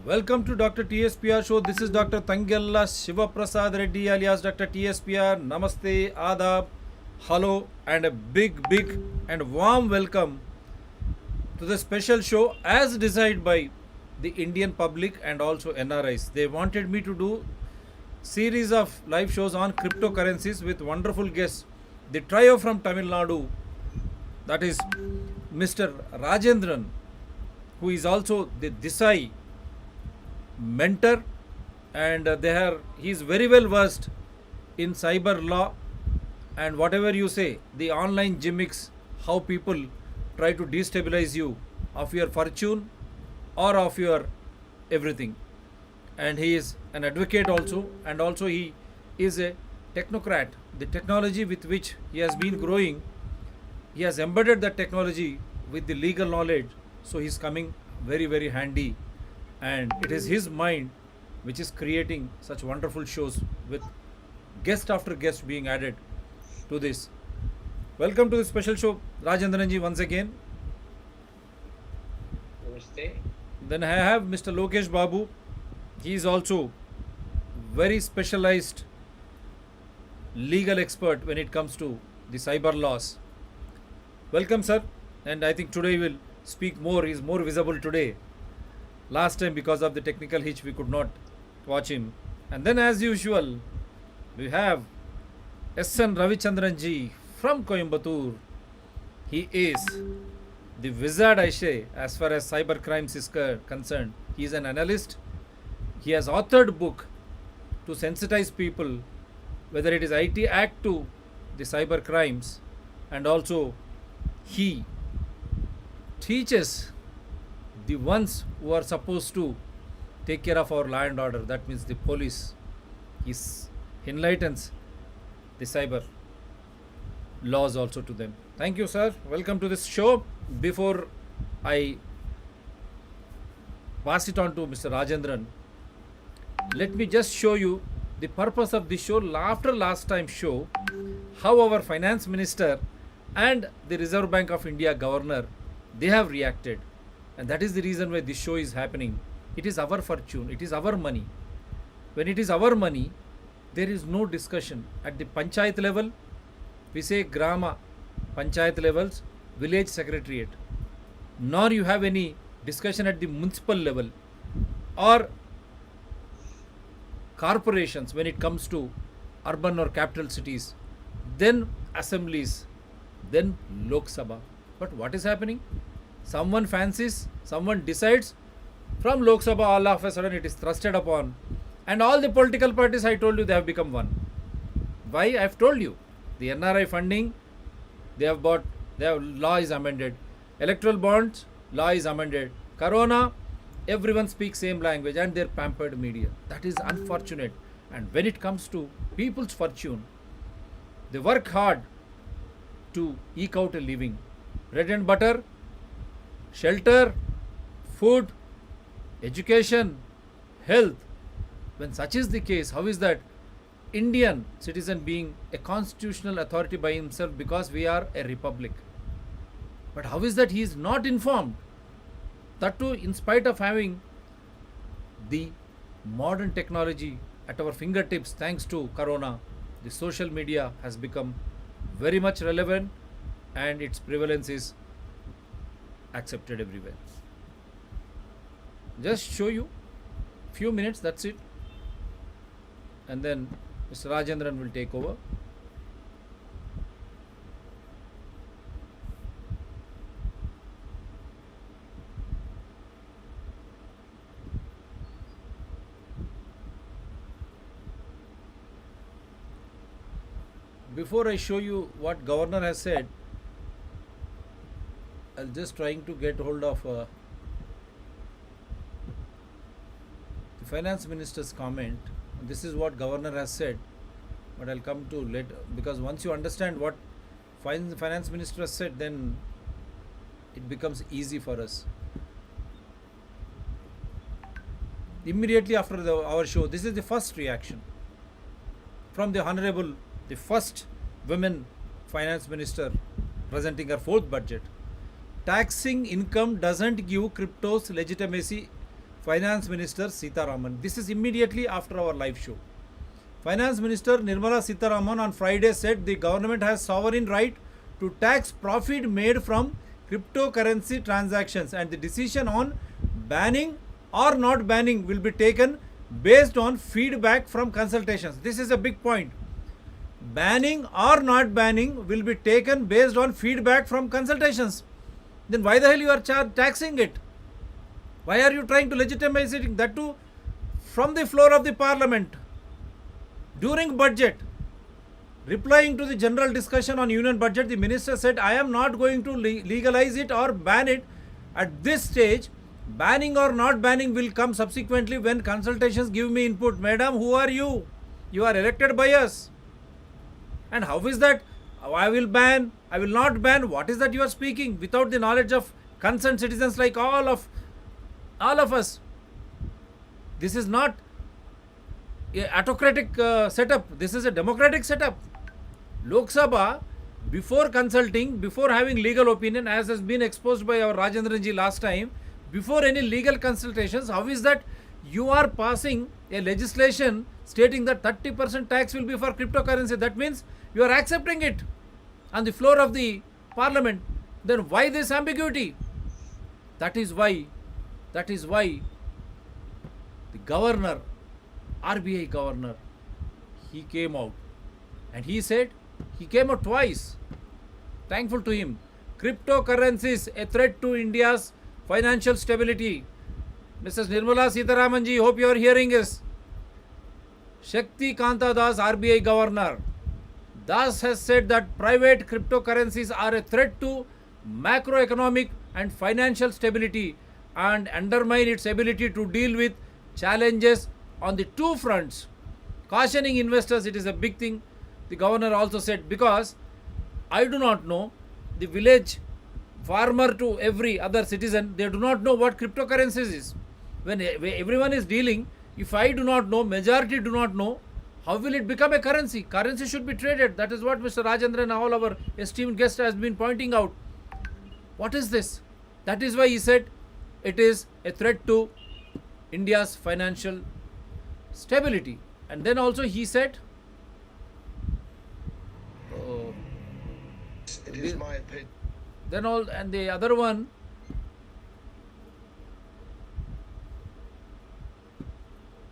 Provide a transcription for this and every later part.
Welcome to Dr. TSPR show. This is Dr. Tangella Shivaprasad Reddy alias Dr. TSPR. Namaste, Adab, hello, and a big and warm welcome to the special show as desired by the Indian public and also NRIs. They wanted me to do series of live shows on cryptocurrencies with wonderful guests. The trio from Tamil Nadu, that is Mr. Rajendran, who is also the DISAI mentor, and he is very well versed in cyber law and whatever you say, the online gimmicks, how people try to destabilize you of your fortune or of your everything. And he is an advocate also, and also he is a technocrat. The technology with which he has been growing, he has embedded that technology with the legal knowledge, so he's coming very handy, and it is his mind which is creating such wonderful shows with guest after guest being added to this. Welcome to the special show, Rajendranji, once again. Namaste. Then I have Mr. Logesh Babu. He is also very specialized legal expert when it comes to the cyber laws. Welcome, sir. And I think today we'll speak more. He's more visible today. Last time, because of the technical hitch, we could not watch him. And then, as usual, we have S.N. Ravichandran-ji from Coimbatore. He is the wizard, I say, as far as cyber crimes is concerned. He is an analyst. He has authored book to sensitize people, whether it is IT Act to the cyber crimes, and also he teaches the ones who are supposed to take care of our law and order, that means the police. He enlightens the cyber laws also to them. Thank you, sir. Welcome to this show. Before I pass it on to Mr. Rajendran, let me just show you the purpose of this show. After last time show, how our finance minister and the Reserve Bank of India governor, they have reacted, and that is the reason why this show is happening. It is our fortune, it is our money. When it is our money, there is no discussion at the panchayat level. We say grama panchayat levels, village secretariat, nor you have any discussion at the municipal level or corporations when it comes to urban or capital cities, then assemblies, then Lok Sabha. But what is happening? Someone fancies, someone decides, from Lok Sabha all of a sudden it is thrusted upon, and all the political parties, I told you, they have become one. Why? I have told you, the NRI funding, they have bought, their law is amended. Electoral bonds, law is amended. Corona, everyone speaks same language, and their pampered media. That is unfortunate. And when it comes to people's fortune, they work hard to eke out a living. Bread and butter, shelter, food, education, health. When such is the case, how is that Indian citizen being a constitutional authority by himself, because we are a republic? But how is that he is not informed? That too, in spite of having the modern technology at our fingertips, thanks to Corona, the social media has become very much relevant, and its prevalence is accepted everywhere. Just show you few minutes, that's it, and then Mr. Rajendran will take over. Before I show you what governor has said, I'll just trying to get hold of the finance minister's comment. This is what governor has said, but I'll come to later, because once you understand what finance minister has said, then it becomes easy for us. Immediately after our show, this is the first reaction from the honorable, the first women finance minister presenting her fourth budget. Taxing income doesn't give cryptos legitimacy Finance Minister Sitharaman. This is immediately after our live show. Finance Minister Nirmala Sitharaman on Friday said the government has sovereign right to tax profit made from cryptocurrency transactions, and the decision on banning or not banning will be taken based on feedback from consultations. This is a big point. Banning or not banning will be taken based on feedback from consultations. Then why the hell you are taxing it? Why are you trying to legitimize it? That too from the floor of the parliament. During budget, replying to the general discussion on union budget, the minister said, I am not going to legalize it or ban it at this stage. Banning or not banning will come subsequently when consultations give me input. Madam, who are you? You are elected by us. And how is that? I will ban, I will not ban. What is that you are speaking without the knowledge of concerned citizens like all of us? This is not an autocratic setup. This is a democratic setup. Lok Sabha, before consulting, before having legal opinion, as has been exposed by our Rajendran-ji last time, before any legal consultations, how is that you are passing a legislation stating that 30% tax will be for cryptocurrency? That means you are accepting it on the floor of the parliament. Then why this ambiguity? That is why the governor, RBI governor, he came out and he said, he came out twice. Thankful to him. Cryptocurrencies, a threat to India's financial stability. Mrs. Nirmala Sitharaman ji, hope you are hearing us. Shakti Kanta Das, RBI governor, Das has said that private cryptocurrencies are a threat to macroeconomic and financial stability and undermine its ability to deal with challenges on the two fronts. Cautioning investors, it is a big thing. The governor also said, because I do not know, the village farmer to every other citizen, they do not know what cryptocurrencies is. When everyone is dealing, if I do not know, majority do not know, how will it become a currency? Currency should be traded. That is what Mr. Rajendran and all our esteemed guest has been pointing out. What is this? That is why he said it is a threat to India's financial stability. And then also he said, it is my opinion. Then all, and the other one,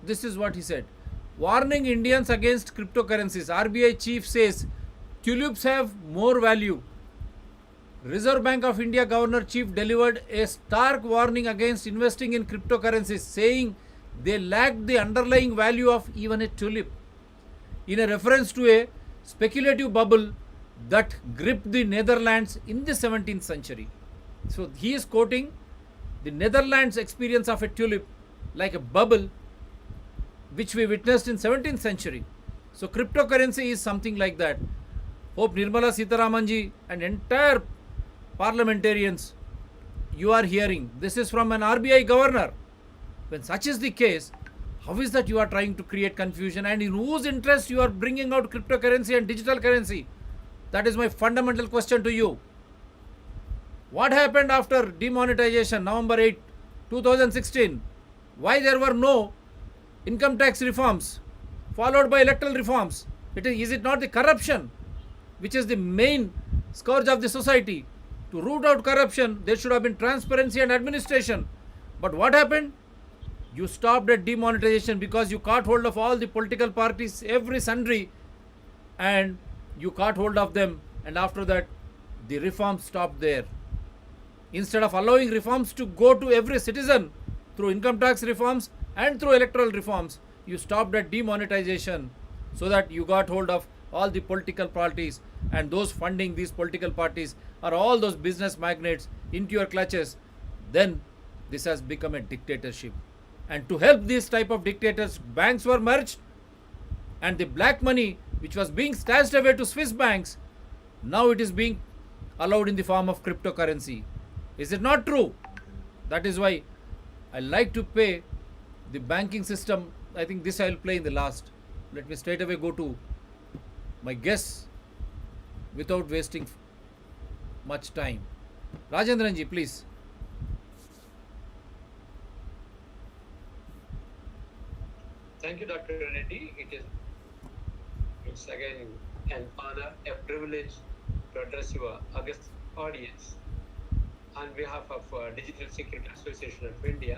this is what he said. Warning Indians against cryptocurrencies. RBI chief says tulips have more value. Reserve Bank of India Governor Chief delivered a stark warning against investing in cryptocurrencies, saying they lacked the underlying value of even a tulip, in a reference to a speculative bubble that gripped the Netherlands in the 17th century. So he is quoting the Netherlands experience of a tulip like a bubble which we witnessed in 17th century. So cryptocurrency is something like that. Hope Nirmala Sitharaman ji and entire parliamentarians, you are hearing. This is from an RBI governor. When such is the case, how is that you are trying to create confusion, and in whose interest you are bringing out cryptocurrency and digital currency? That is my fundamental question to you. What happened after demonetization, November 8, 2016? Why there were no income tax reforms followed by electoral reforms? Is it not the corruption which is the main scourge of the society? To root out corruption, there should have been transparency and administration. But what happened? You stopped at demonetization because you caught hold of all the political parties, every sundry, and you caught hold of them, and after that the reforms stopped there. Instead of allowing reforms to go to every citizen through income tax reforms and through electoral reforms, you stopped at demonetization, so that you got hold of all the political parties, and those funding these political parties are all those business magnates into your clutches. Then this has become a dictatorship. And to help these type of dictators, banks were merged, and the black money which was being stashed away to Swiss banks, now it is being allowed in the form of cryptocurrency. Is it not true? That is why I like to pay the banking system. I think this I will play in the last. Let me straight away go to my guests without wasting much time. Rajendran ji, please. Thank you, Dr. Reddy. It's again an honor, a privilege to address your august audience on behalf of Digital Security Association of India,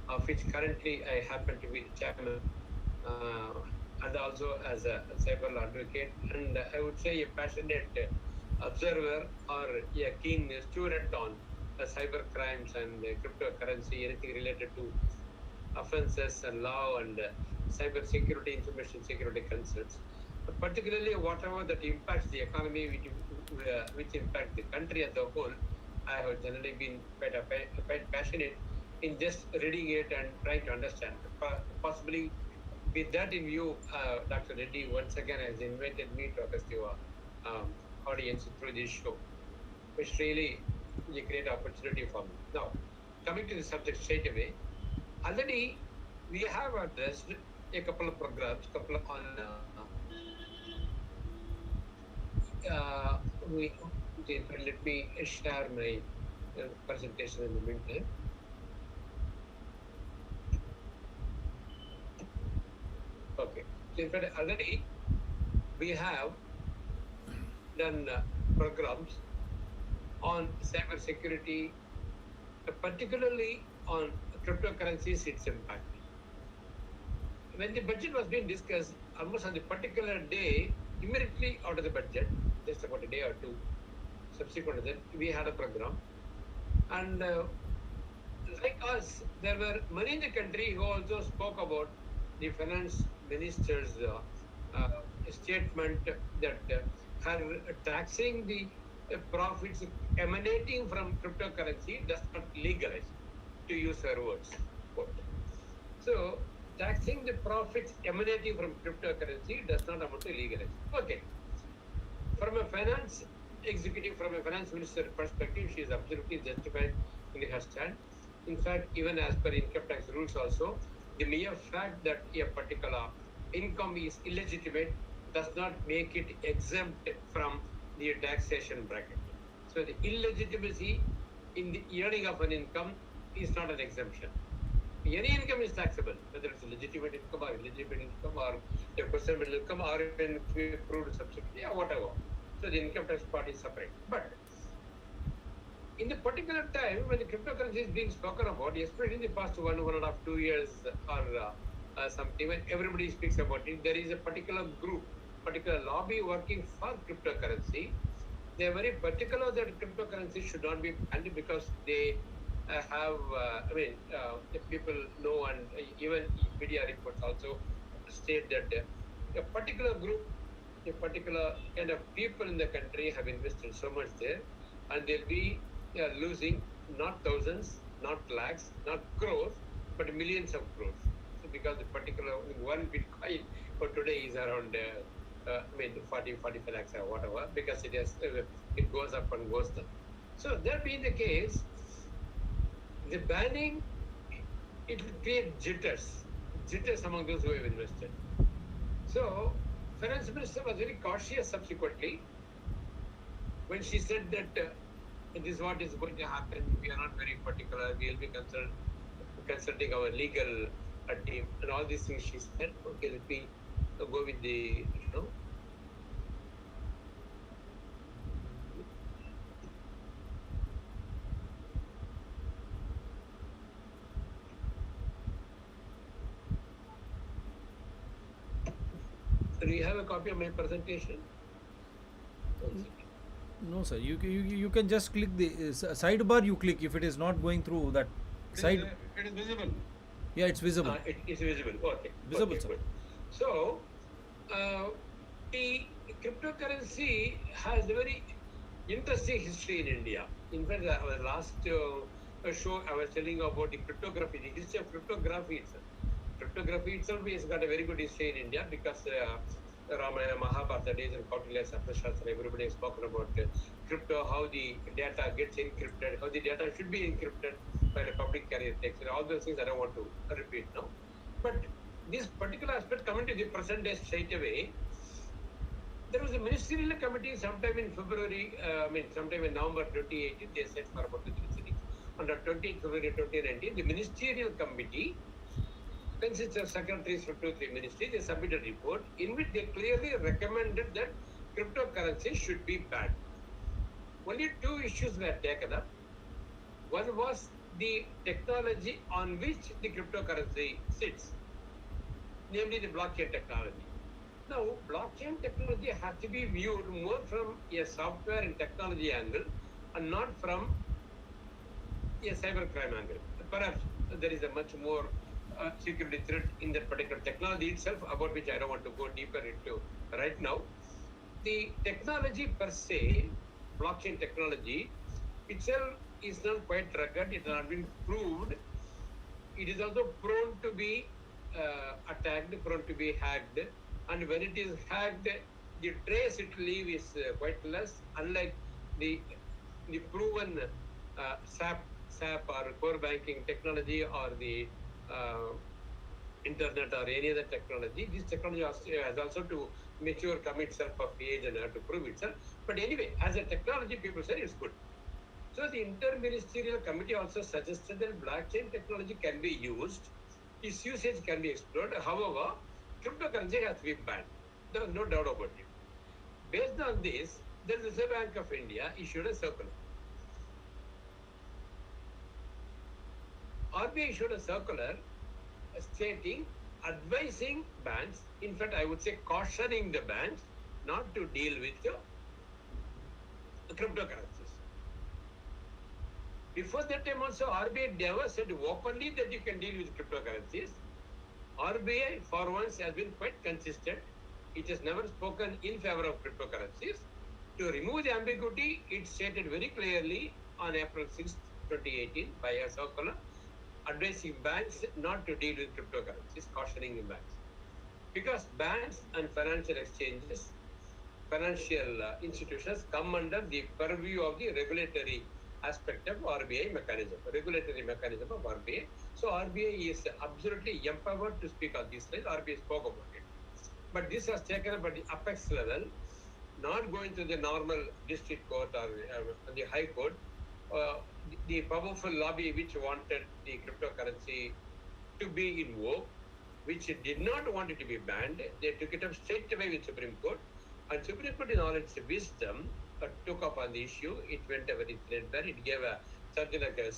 of which currently I happen to be the chairman, uh, and also as a cyber law advocate, and I would say a passionate observer or a keen student on cyber crimes and cryptocurrency, anything related to offenses and law and cyber security, information security concerns. But particularly whatever that impacts the economy, which impact the country as a whole, I have generally been quite passionate in just reading it and trying to understand. Possibly with that in view, Dr. Reddy once again has invited me to address your audience through this show, which really is a great opportunity for me. Now, coming to the subject straight away, already we have addressed a couple of programs, we, let me share my presentation in the meantime. Okay, so in fact already we have done programs on cyber security, particularly on cryptocurrencies, its impact. When the budget was being discussed, almost on the particular day, immediately out of the budget, just about a day or two subsequent to that, we had a program. And like us, there were many in the country who also spoke about the finance minister's statement that her taxing the profits emanating from cryptocurrency does not legalize, to use her words. Quote. So, taxing the profits emanating from cryptocurrency does not amount to legalize. Okay. From a finance executive, from a finance minister perspective, she is absolutely justified in her stand. In fact, even as per income tax rules also, the mere fact that a particular income is illegitimate does not make it exempt from the taxation bracket. So the illegitimacy in the earning of an income is not an exemption. Any income is taxable, whether it's a legitimate income or illegitimate income or a questionable income or even approved subsidy or whatever. So the income tax part is separate. But in the particular time when the cryptocurrency is being spoken about, especially in the past 1.5, 2 years or something, when everybody speaks about it, there is a particular group, particular lobby working for cryptocurrency. They are very particular that cryptocurrency should not be banned because they have, if people know, and even media reports also state that a particular group, a particular kind of people in the country have invested so much there, and they'll be losing not thousands, not lakhs, not crores, but millions of crores. So because the particular one Bitcoin for today is around 40, 45 lakhs or whatever, because it goes up and goes down. So that being the case, the banning, it will create jitters among those who have invested. So finance minister was very cautious subsequently when she said that this is what is going to happen. We are not very particular. We will be consulting our legal team and all these things. She said, okay, let me go with the, Do you have a copy of my presentation? No, sir. You can just click the sidebar. You click if it is not going through that side. It is visible. Yeah, it's visible. It is visible. Okay. Visible, okay, sir. Good. So, the cryptocurrency has a very interesting history in India. In fact, our last show, I was telling you about the cryptography, the history of cryptography itself. Cryptography itself has got a very good history in India because Ramayana, Mahabharata days and Kautilya's Arthashastra, everybody has spoken about crypto, how the data gets encrypted, how the data should be encrypted by the public carrier text. All those things I don't want to repeat now. But this particular aspect coming to the present day straight away, there was a ministerial committee sometime in sometime in November 2018, they set for about 2 3 cities. On the 20th February 2019, the ministerial committee consists of secretaries from 2-3 ministries. They submitted a report in which they clearly recommended that cryptocurrency should be banned. Only two issues were taken up. One was the technology on which the cryptocurrency sits, namely the blockchain technology. Now, blockchain technology has to be viewed more from a software and technology angle and not from a cybercrime angle. Perhaps there is a much more security threat in that particular technology itself, about which I don't want to go deeper into right now. The technology per se, blockchain technology itself, is not quite rugged. It has not been proved. It is also prone to be attacked, prone to be hacked. And when it is hacked, the trace it leaves is quite less, unlike the proven SAP or core banking technology or the internet or any other technology. This technology has also to mature, come itself of age and have to prove itself. But anyway, as a technology, people say it's good. So the Inter-Ministerial Committee also suggested that blockchain technology can be used, its usage can be explored. However, cryptocurrency has to be banned. There is no doubt about it. Based on this, the Reserve Bank of India issued a circular. RBI issued a circular stating, advising banks, in fact, I would say cautioning the banks not to deal with cryptocurrencies. Before that time also, RBI never said openly that you can deal with cryptocurrencies. RBI, for once, has been quite consistent. It has never spoken in favor of cryptocurrencies. To remove the ambiguity, it stated very clearly on April 6, 2018, by a circular, advising banks not to deal with cryptocurrencies, cautioning the banks. Because banks and financial exchanges, financial institutions come under the purview of the regulatory aspect of RBI mechanism, regulatory mechanism of RBI. So RBI is absolutely empowered to speak on these lines. RBI spoke about it. But this was taken up at the apex level, not going to the normal district court or the high court. The powerful lobby which wanted the cryptocurrency to be in vogue, which did not want it to be banned, they took it up straight away with Supreme Court. And Supreme Court, in all its wisdom, took up on the issue. It went a very threadbare. It gave something like a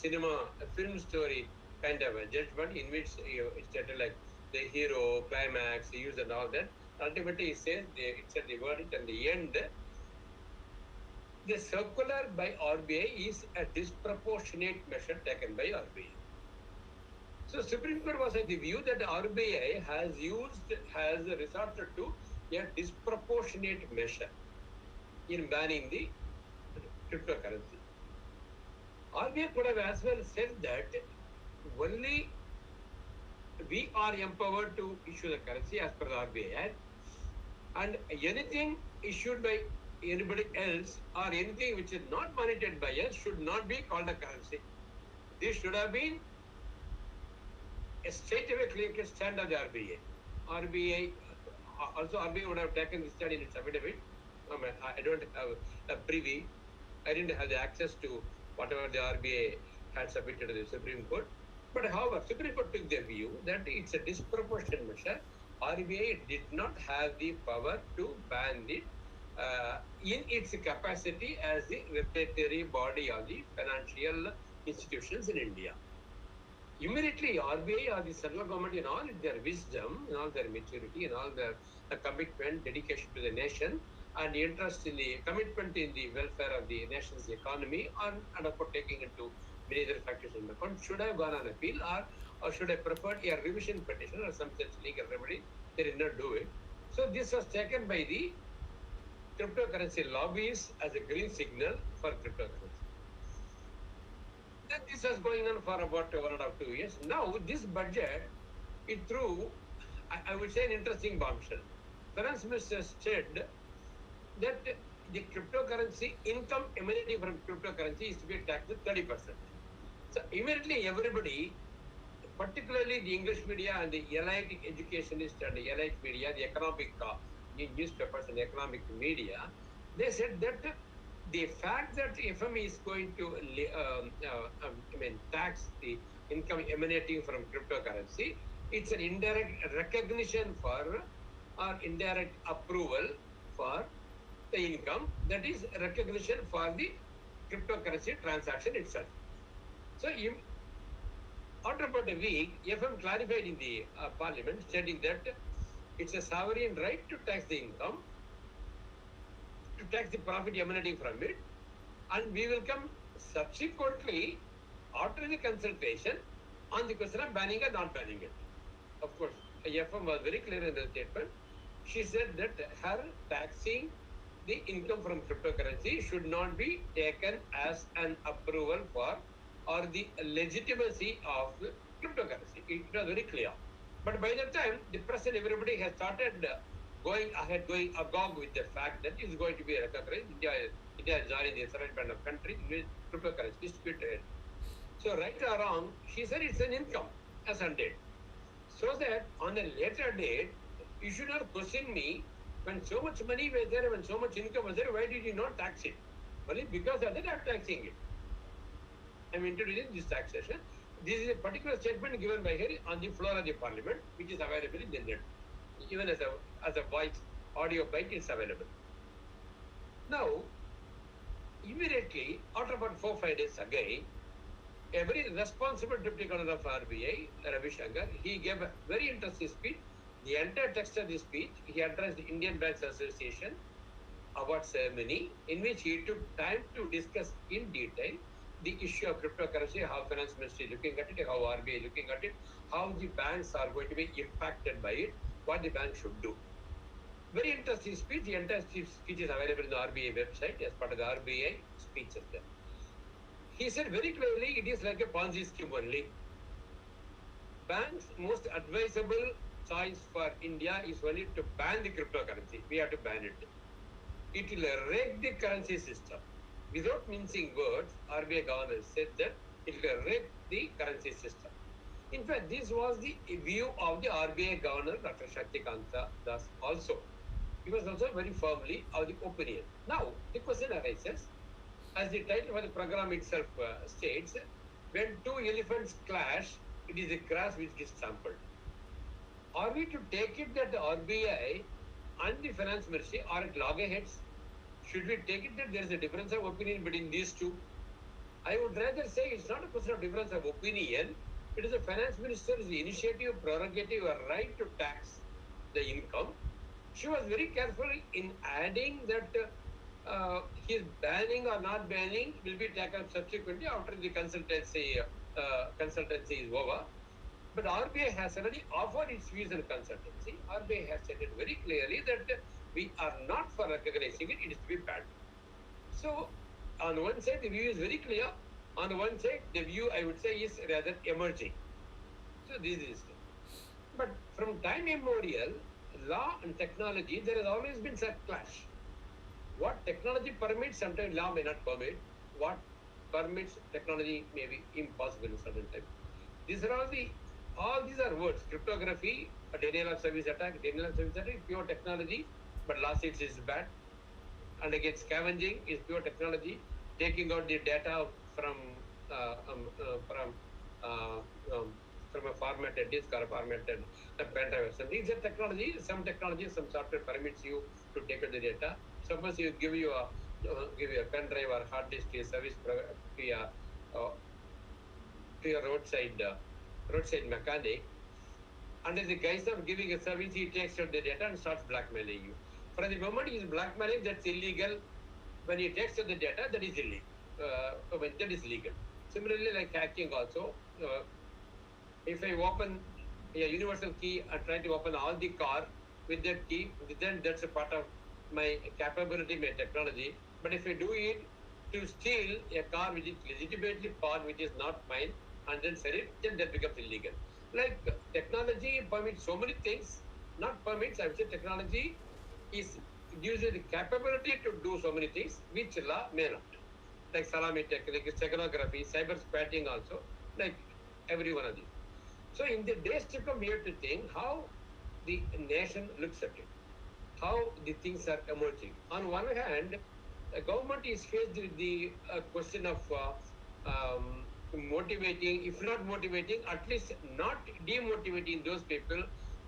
film story kind of a judgment in which it started like the hero, climax, use and all that. Ultimately, it said the verdict and the end. The circular by RBI is a disproportionate measure taken by RBI. So Supreme Court was of the view that RBI has resorted to a disproportionate measure in banning the cryptocurrency. RBI could have as well said that only we are empowered to issue the currency as per the RBI Act, and anything issued by anybody else or anything which is not monitored by us should not be called a currency. This should have been a straightaway clear stand of the RBI. RBI would have taken this stand in its affidavit. I don't have a privy. I didn't have the access to whatever the RBI had submitted to the Supreme Court. But however, Supreme Court took the view that it's a disproportionate measure. RBI did not have the power to ban it in its capacity as the regulatory body of the financial institutions in India. Immediately, RBI or the central government, in all their wisdom, in all their maturity, in all their commitment, dedication to the nation, and interest in the commitment in the welfare of the nation's economy, and of course taking into many other factors in account, should have gone on appeal or should have preferred a revision petition or some such legal remedy. They did not do it. So this was taken by the cryptocurrency lobbies as a green signal for cryptocurrency. Then this was going on for about 1.5 2 years. Now this budget, it threw, I would say, an interesting bombshell. Finance Minister said that the cryptocurrency income emanating from cryptocurrency is to be taxed at 30%. So immediately everybody, particularly the English media and the elite educationist and the elite media, the economic newspapers and economic media, they said that the fact that FME is going to tax the income emanating from cryptocurrency It's an indirect recognition for or indirect approval for the income, that is recognition for the cryptocurrency transaction itself. So after about a week, FM clarified in the parliament stating that it's a sovereign right to tax the income, to tax the profit emanating from it, and we will come subsequently after the consultation on the question of banning or not banning it. Of course, FM was very clear in the statement. She said that her taxing the income from cryptocurrency should not be taken as an approval for or the legitimacy of cryptocurrency. It was very clear. But by that time, the press and everybody has started going ahead, going agog with the fact that it's going to be recognized. India has joined the seven band of countries with cryptocurrency distributed. So right or wrong, she said it's an income as on date. So that on a later date, you should not question me when so much money was there, when so much income was there, why did you not tax it? Only because of that I'm taxing it. I'm introducing this taxation. This is a particular statement given by her on the floor of the parliament, which is available in the net. Even as a voice audio bite is available. Now, immediately, after about 4-5 days again, a very responsible deputy governor of RBI, Ravichandran, he gave a very interesting speech. The entire text of the speech, he addressed the Indian Banks Association award ceremony, in which he took time to discuss in detail the issue of cryptocurrency, how finance ministry is looking at it, how RBI is looking at it, how the banks are going to be impacted by it, what the bank should do. Very interesting speech. The entire speech is available on the RBI website as part of the RBI speeches there. He said very clearly, it is like a Ponzi scheme only. Bank's most advisable choice for India is only to ban the cryptocurrency. We have to ban it. It will wreck the currency system. Without mincing words, RBI governor said that it will wreck the currency system. In fact, this was the view of the RBI governor, Dr. Shaktikanta Das also. He was also very firmly of the opinion. Now, the question arises, as the title of the program itself states, when two elephants clash, it is the grass which gets trampled. Are we to take it that the RBI and the finance ministry are at loggerheads? Should we take it that there is a difference of opinion between these two? I would rather say it's not a question of difference of opinion. It is the finance minister's initiative, prerogative, or right to tax the income. She was very careful in adding that his banning or not banning will be taken up subsequently after the consultancy is over. But RBI has already offered its views and consultancy. RBI has stated very clearly that we are not for recognizing it, it is to be banned. So, on one side, the view is very clear. On one side, the view, I would say, is rather emerging. So, this is. But from time immemorial, law and technology, there has always been such clash. What technology permits, sometimes law may not permit. What permits, technology may be impossible in certain times. These are all these are words. Cryptography, a denial of service attack, pure technology, but lawsuits is bad. And again, scavenging is pure technology. Taking out the data from a formatted disk or a formatted pen drive. So these are technology. Some technology, some software permits you to take out the data. Suppose you give you a pen drive or hard disk to your service to your roadside mechanic. Under the guise of giving a service, he takes out the data and starts blackmailing you. From the moment he is blackmailing, that's illegal. When he takes out the data, that is illegal. That is legal. Similarly, like hacking also, if I open a universal key and try to open all the car with that key, then that's a part of my capability, my technology. But if I do it to steal a car which is legitimately bought, which is not mine, and then sell it, then that becomes illegal. Like technology permits so many things, not permits, I would say technology gives you the capability to do so many things, which law may not. Like salami technique, steganography, cyber squatting also, like every one of these. So in the days to come, we have to think how the nation looks at it, how the things are emerging. On one hand, the government is faced with the question of motivating, if not motivating, at least not demotivating those people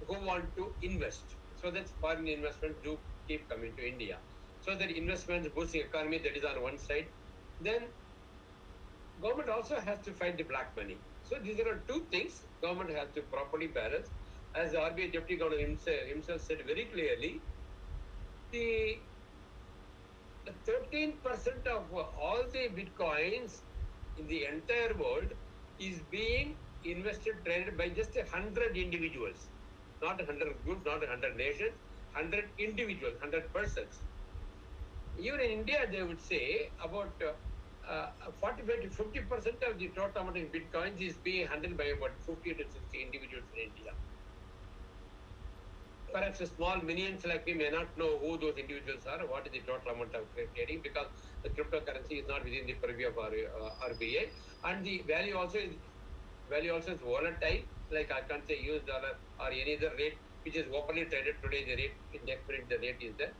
who want to invest. So that foreign investments do keep coming to India. So that investments boosting economy, that is on one side. Then government also has to fight the black money. So these are two things government has to properly balance. As the RBI Deputy Governor himself said very clearly, the 13% of all the bitcoins in the entire world is being invested, traded by just 100 individuals, not 100 groups, not 100 nations, 100 individuals, 100 persons. Even in India, they would say about 45 to 50% of the total amount of bitcoins is being handled by about 50 to 60 individuals in India. Perhaps a small minions like me may not know who those individuals are, what is the total amount of trading, because the cryptocurrency is not within the purview of RBI, and the value also is volatile. Like I can't say US dollar or any other rate which is openly traded today. The rate in next minute the rate is there.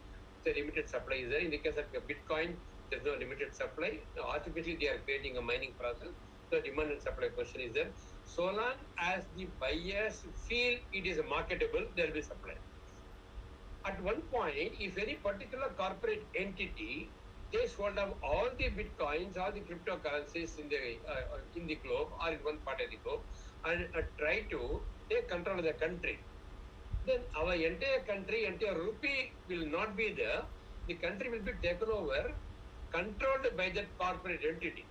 So limited supply is there. In the case of Bitcoin, there's no limited supply. Now, artificially they are creating a mining process. So demand and supply question is there. So long as the buyers feel it is marketable, there will be supply. At one point, if any particular corporate entity takes hold of all the bitcoins, all the cryptocurrencies in the globe or in one part of the globe, and try to take control of the country, then our entire country, entire rupee will not be there. The country will be taken over, controlled by that corporate entity.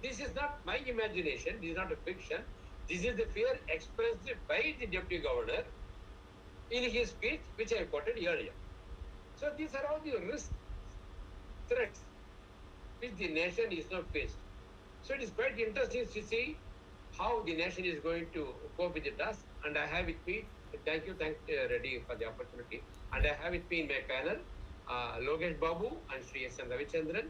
This is not my imagination. This is not a fiction. This is the fear expressed by the Deputy Governor in his speech, which I quoted earlier. So these are all the risk threats which the nation is now faced. So it is quite interesting to see how the nation is going to cope with the task. And I have with me, thank you, Reddy, for the opportunity. And I have with me in my panel, Logesh Babu and Sri S. and Ravichandran.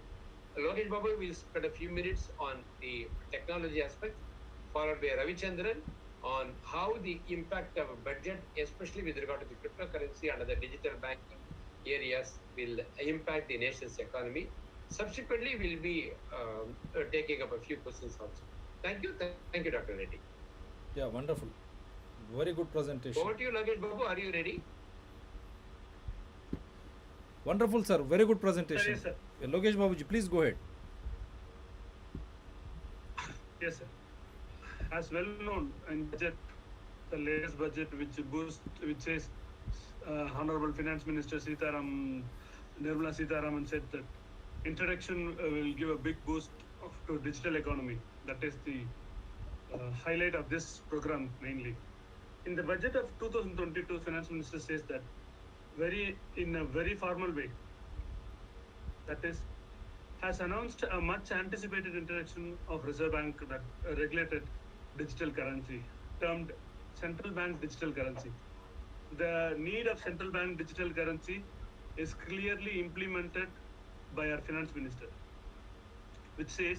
Logesh Babu will spend a few minutes on the technology aspect, followed by Ravichandran on how the impact of a budget, especially with regard to the cryptocurrency and other digital banking areas, will impact the nation's economy. Subsequently, we'll be taking up a few questions also. Thank you, Dr. Reddy. Yeah, wonderful. Very good presentation. Over to you, Logesh Babu. Are you ready? Wonderful, sir. Very good presentation. Yes, sir. Logesh Babuji, please go ahead. Yes, sir. As well known in budget, the latest budget which says Honorable Finance Minister Nirmala Sitharaman said that introduction will give a big boost to digital economy. That is the highlight of this program mainly. In the budget of 2022, Finance Minister says that in a very formal way, that is, has announced a much anticipated introduction of Reserve Bank that regulated digital currency, termed central bank digital currency. The need of central bank digital currency is clearly implemented by our Finance Minister, which says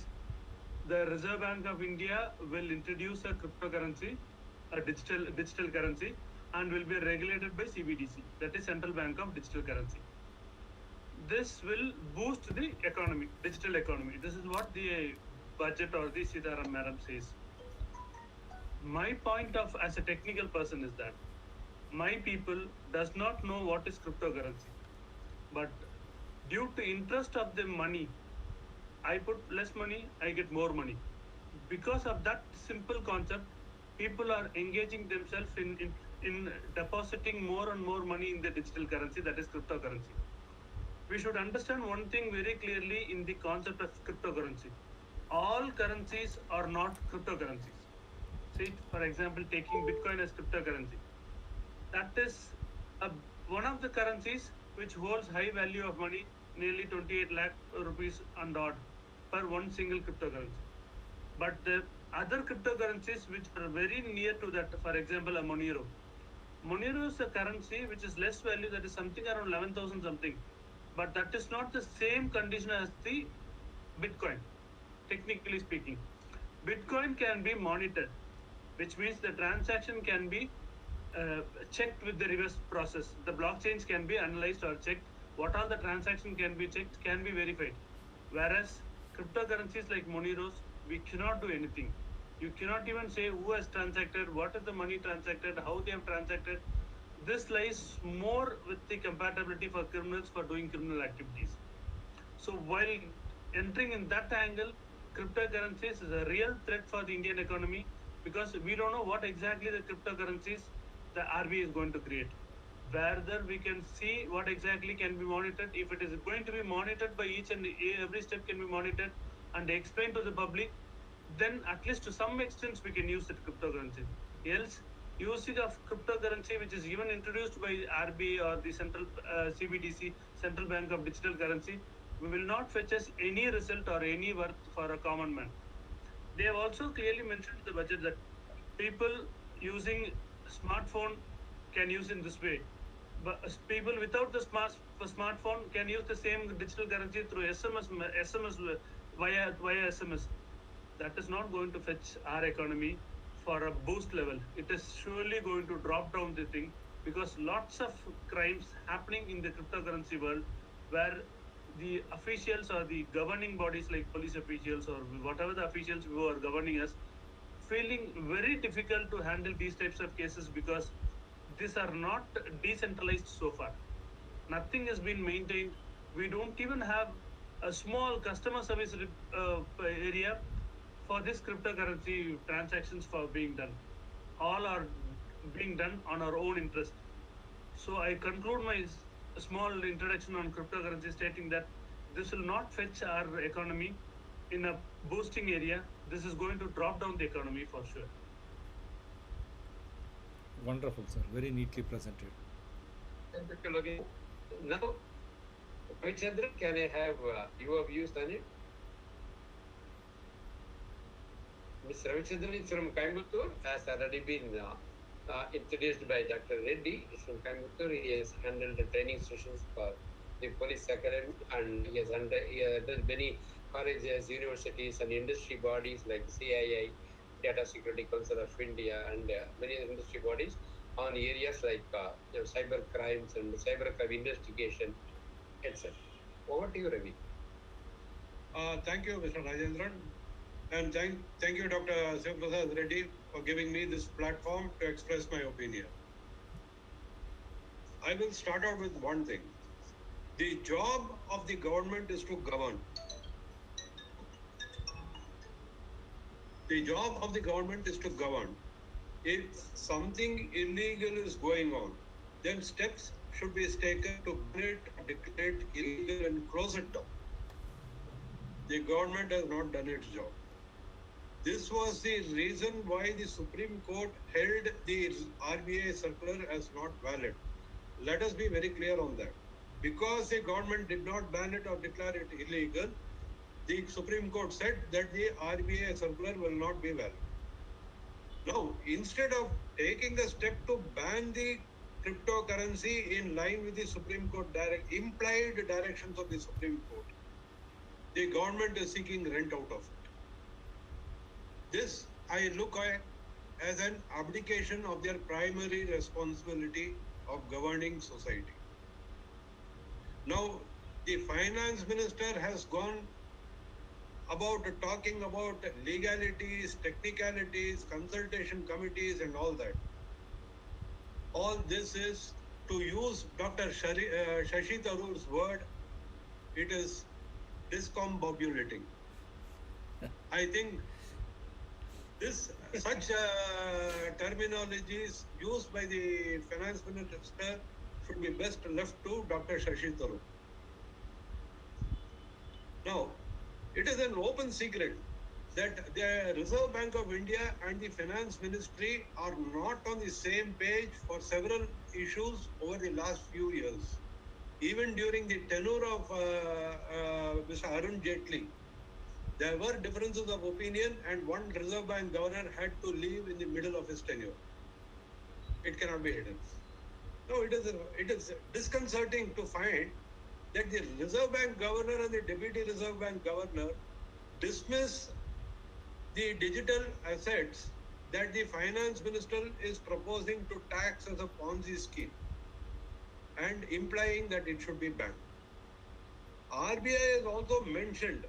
the Reserve Bank of India will introduce a cryptocurrency, a digital currency, and will be regulated by CBDC, that is Central Bank of Digital Currency. This will boost the economy, digital economy. This is what the budget or the Sitharam Madam says. My point of as a technical person is that my people does not know what is cryptocurrency, but due to interest of the money, I put less money, I get more money. Because of that simple concept, people are engaging themselves in depositing more and more money in the digital currency, that is cryptocurrency. We should understand one thing very clearly in the concept of cryptocurrency. All currencies are not cryptocurrencies. See, for example, taking Bitcoin as cryptocurrency. That is one of the currencies which holds high value of money, nearly 28 lakh rupees and odd per one single cryptocurrency. But the other cryptocurrencies which are very near to that, for example, a Monero. Monero is a currency which is less value, that is something around 11,000 something. But that is not the same condition as the Bitcoin, technically speaking. Bitcoin can be monitored, which means the transaction can be checked with the reverse process. The blockchains can be analyzed or checked. What all the transaction can be checked, can be verified. Whereas cryptocurrencies like Moneros, we cannot do anything. You cannot even say who has transacted, what is the money transacted, how they have transacted. This lies more with the compatibility for criminals for doing criminal activities. So while entering in that angle, cryptocurrencies is a real threat for the Indian economy because we don't know what exactly the cryptocurrencies the RBI is going to create. Whether we can see what exactly can be monitored, if it is going to be monitored by each and every step can be monitored and explained to the public, then at least to some extent we can use that cryptocurrency. Else, usage of cryptocurrency, which is even introduced by RBI or the central CBDC, Central Bank of Digital Currency, will not fetch us any result or any worth for a common man. They have also clearly mentioned in the budget that people using smartphone can use in this way. But people without the smartphone can use the same digital currency through SMS via SMS. That is not going to fetch our economy for a boost level. It is surely going to drop down the thing because lots of crimes happening in the cryptocurrency world where the officials or the governing bodies like police officials or whatever the officials who are governing us feeling very difficult to handle these types of cases because these are not decentralized so far. Nothing has been maintained. We don't even have a small customer service area for this cryptocurrency transactions for being done. All are being done on our own interest. So I conclude my small introduction on cryptocurrency stating that this will not fetch our economy in a boosting area. This is going to drop down the economy for sure. Wonderful, sir. Very neatly presented. Thank you, Logesh. Now, Ravichandran, can I have your views on it? Ms. Ravichandran is from Coimbatore, has already been introduced by Dr. Reddy. He's from Coimbatore. He has handled the training sessions for the police academy and he has done many colleges, universities and industry bodies like CII, Data Security Council of India and many other industry bodies on areas like cyber crimes and cyber crime investigation, etc. Over to you, Ravi. Thank you, Mr. Rajendran. And thank you, Dr. Sivaprasad Reddy, for giving me this platform to express my opinion. I will start out with one thing. The job of the government is to govern. The job of the government is to govern. If something illegal is going on, then steps should be taken to ban it, declare it illegal and close it down. The government has not done its job. This was the reason why the Supreme Court held the RBI circular as not valid. Let us be very clear on that. Because the government did not ban it or declare it illegal, the Supreme Court said that the RBI circular will not be valid. Now, instead of taking a step to ban the cryptocurrency in line with the Supreme Court implied directions of the Supreme Court, the government is seeking rent out of it. This I look at as an abdication of their primary responsibility of governing society. Now, the finance minister has gone about talking about legalities, technicalities, consultation committees and all that. All this is, to use Dr. Shashi Tharoor's word, it is discombobulating. I think such terminologies used by the finance minister should be best left to Dr. Shashi Tharoor. Now, it is an open secret that the Reserve Bank of India and the Finance Ministry are not on the same page for several issues over the last few years. Even during the tenure of Mr. Arun Jaitley, there were differences of opinion and one Reserve Bank governor had to leave in the middle of his tenure. It cannot be hidden. No, it is disconcerting to find that the Reserve Bank governor and the Deputy Reserve Bank governor dismiss the digital assets that the finance minister is proposing to tax as a Ponzi scheme and implying that it should be banned. RBI has also mentioned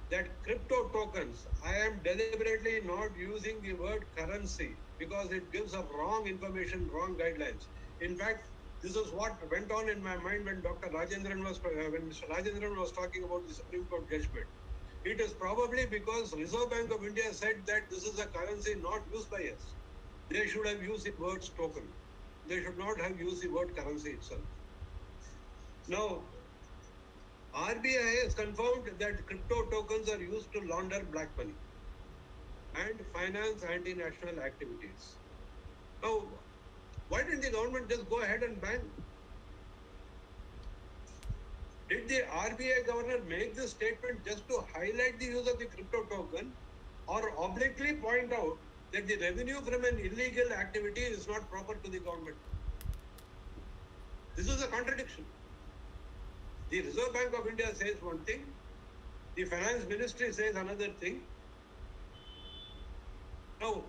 that crypto tokens, I am deliberately not using the word currency because it gives a wrong information, wrong guidelines. In fact, this is what went on in my mind when when Mr. Rajendran was talking about the Supreme Court judgment. It is probably because Reserve Bank of India said that this is a currency not used by us. They should have used the word token. They should not have used the word currency itself. Now, RBI has confirmed that crypto tokens are used to launder black money and finance anti-national activities. Now, why didn't the government just go ahead and ban? Did the RBI governor make this statement just to highlight the use of the crypto token or obliquely point out that the revenue from an illegal activity is not proper to the government? This is a contradiction. The Reserve Bank of India says one thing, the Finance Ministry says another thing. Now,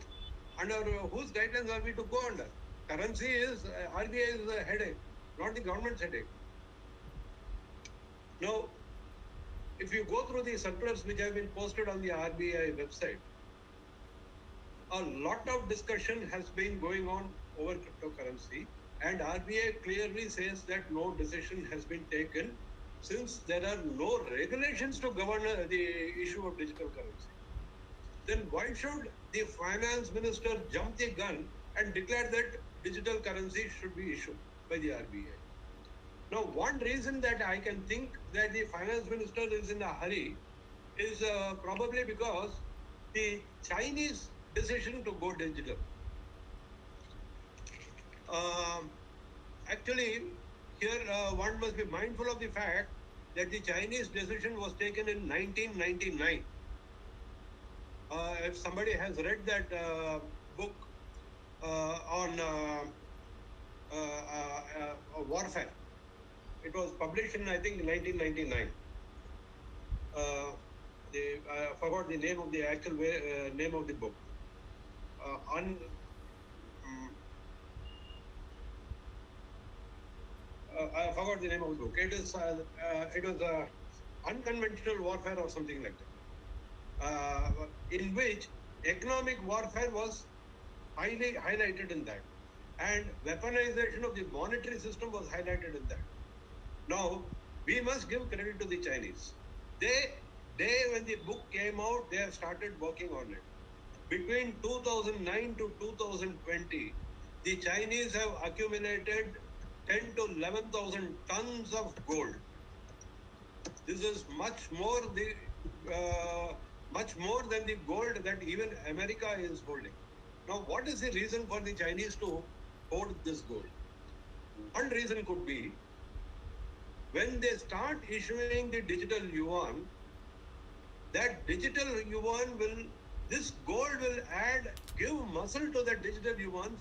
under whose guidelines are we to go under? Currency is, RBI is a headache, not the government's headache. Now, if you go through the circulars which have been posted on the RBI website, a lot of discussion has been going on over cryptocurrency, and RBI clearly says that no decision has been taken since there are no regulations to govern the issue of digital currency. Then why should the finance minister jump the gun and declare that digital currency should be issued by the RBI? Now, one reason that I can think that the finance minister is in a hurry is probably because the Chinese decision to go digital. Actually, here one must be mindful of the fact that the Chinese decision was taken in 1999. If somebody has read that book on warfare, it was published in, I think, 1999. I forgot the name of the actual name of the book. I forgot the name of the book. It was unconventional warfare or something like that, in which economic warfare was highly highlighted in that, and weaponization of the monetary system was highlighted in that. Now, we must give credit to the Chinese. They when the book came out, they have started working on it. Between 2009 to 2020, the Chinese have accumulated 10 to 11,000 tons of gold. This is much more than the gold that even America is holding. Now, what is the reason for the Chinese to hoard this gold? One reason could be when they start issuing the digital yuan, that digital yuan this gold will give muscle to that digital yuan.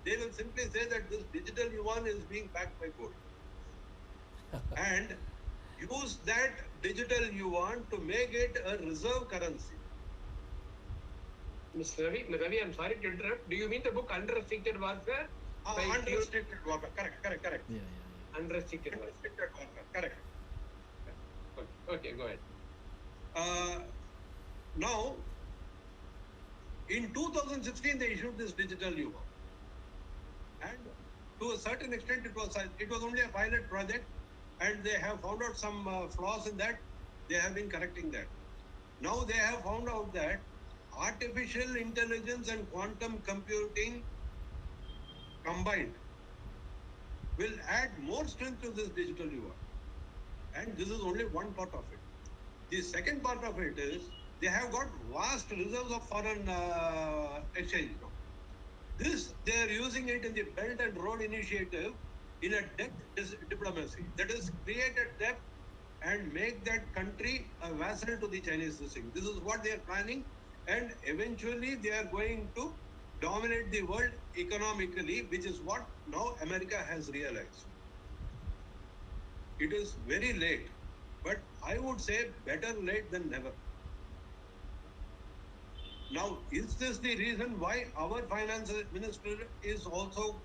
They will simply say that this digital yuan is being backed by gold. And use that digital yuan to make it a reserve currency. Mr. Ravi, I'm sorry to interrupt. Do you mean the book Unrestricted Warfare? Unrestricted warfare. Correct. Yeah. Unrestricted Warfare. Unrestricted warfare. Correct. Okay, go ahead. Now, in 2016, they issued this digital yuan. And to a certain extent, it was only a pilot project, and they have found out some flaws in that. They have been correcting that. Now they have found out that artificial intelligence and quantum computing combined will add more strength to this digital yuan. And this is only one part of it. The second part of it is they have got vast reserves of foreign exchange now. This, they are using it in the Belt and Road Initiative in a debt diplomacy. That is, create a debt and make that country a vassal to the Chinese thing. This is what they are planning, and eventually they are going to dominate the world economically, which is what now America has realized. It is very late, but I would say better late than never. Now, is this the reason why our finance minister is also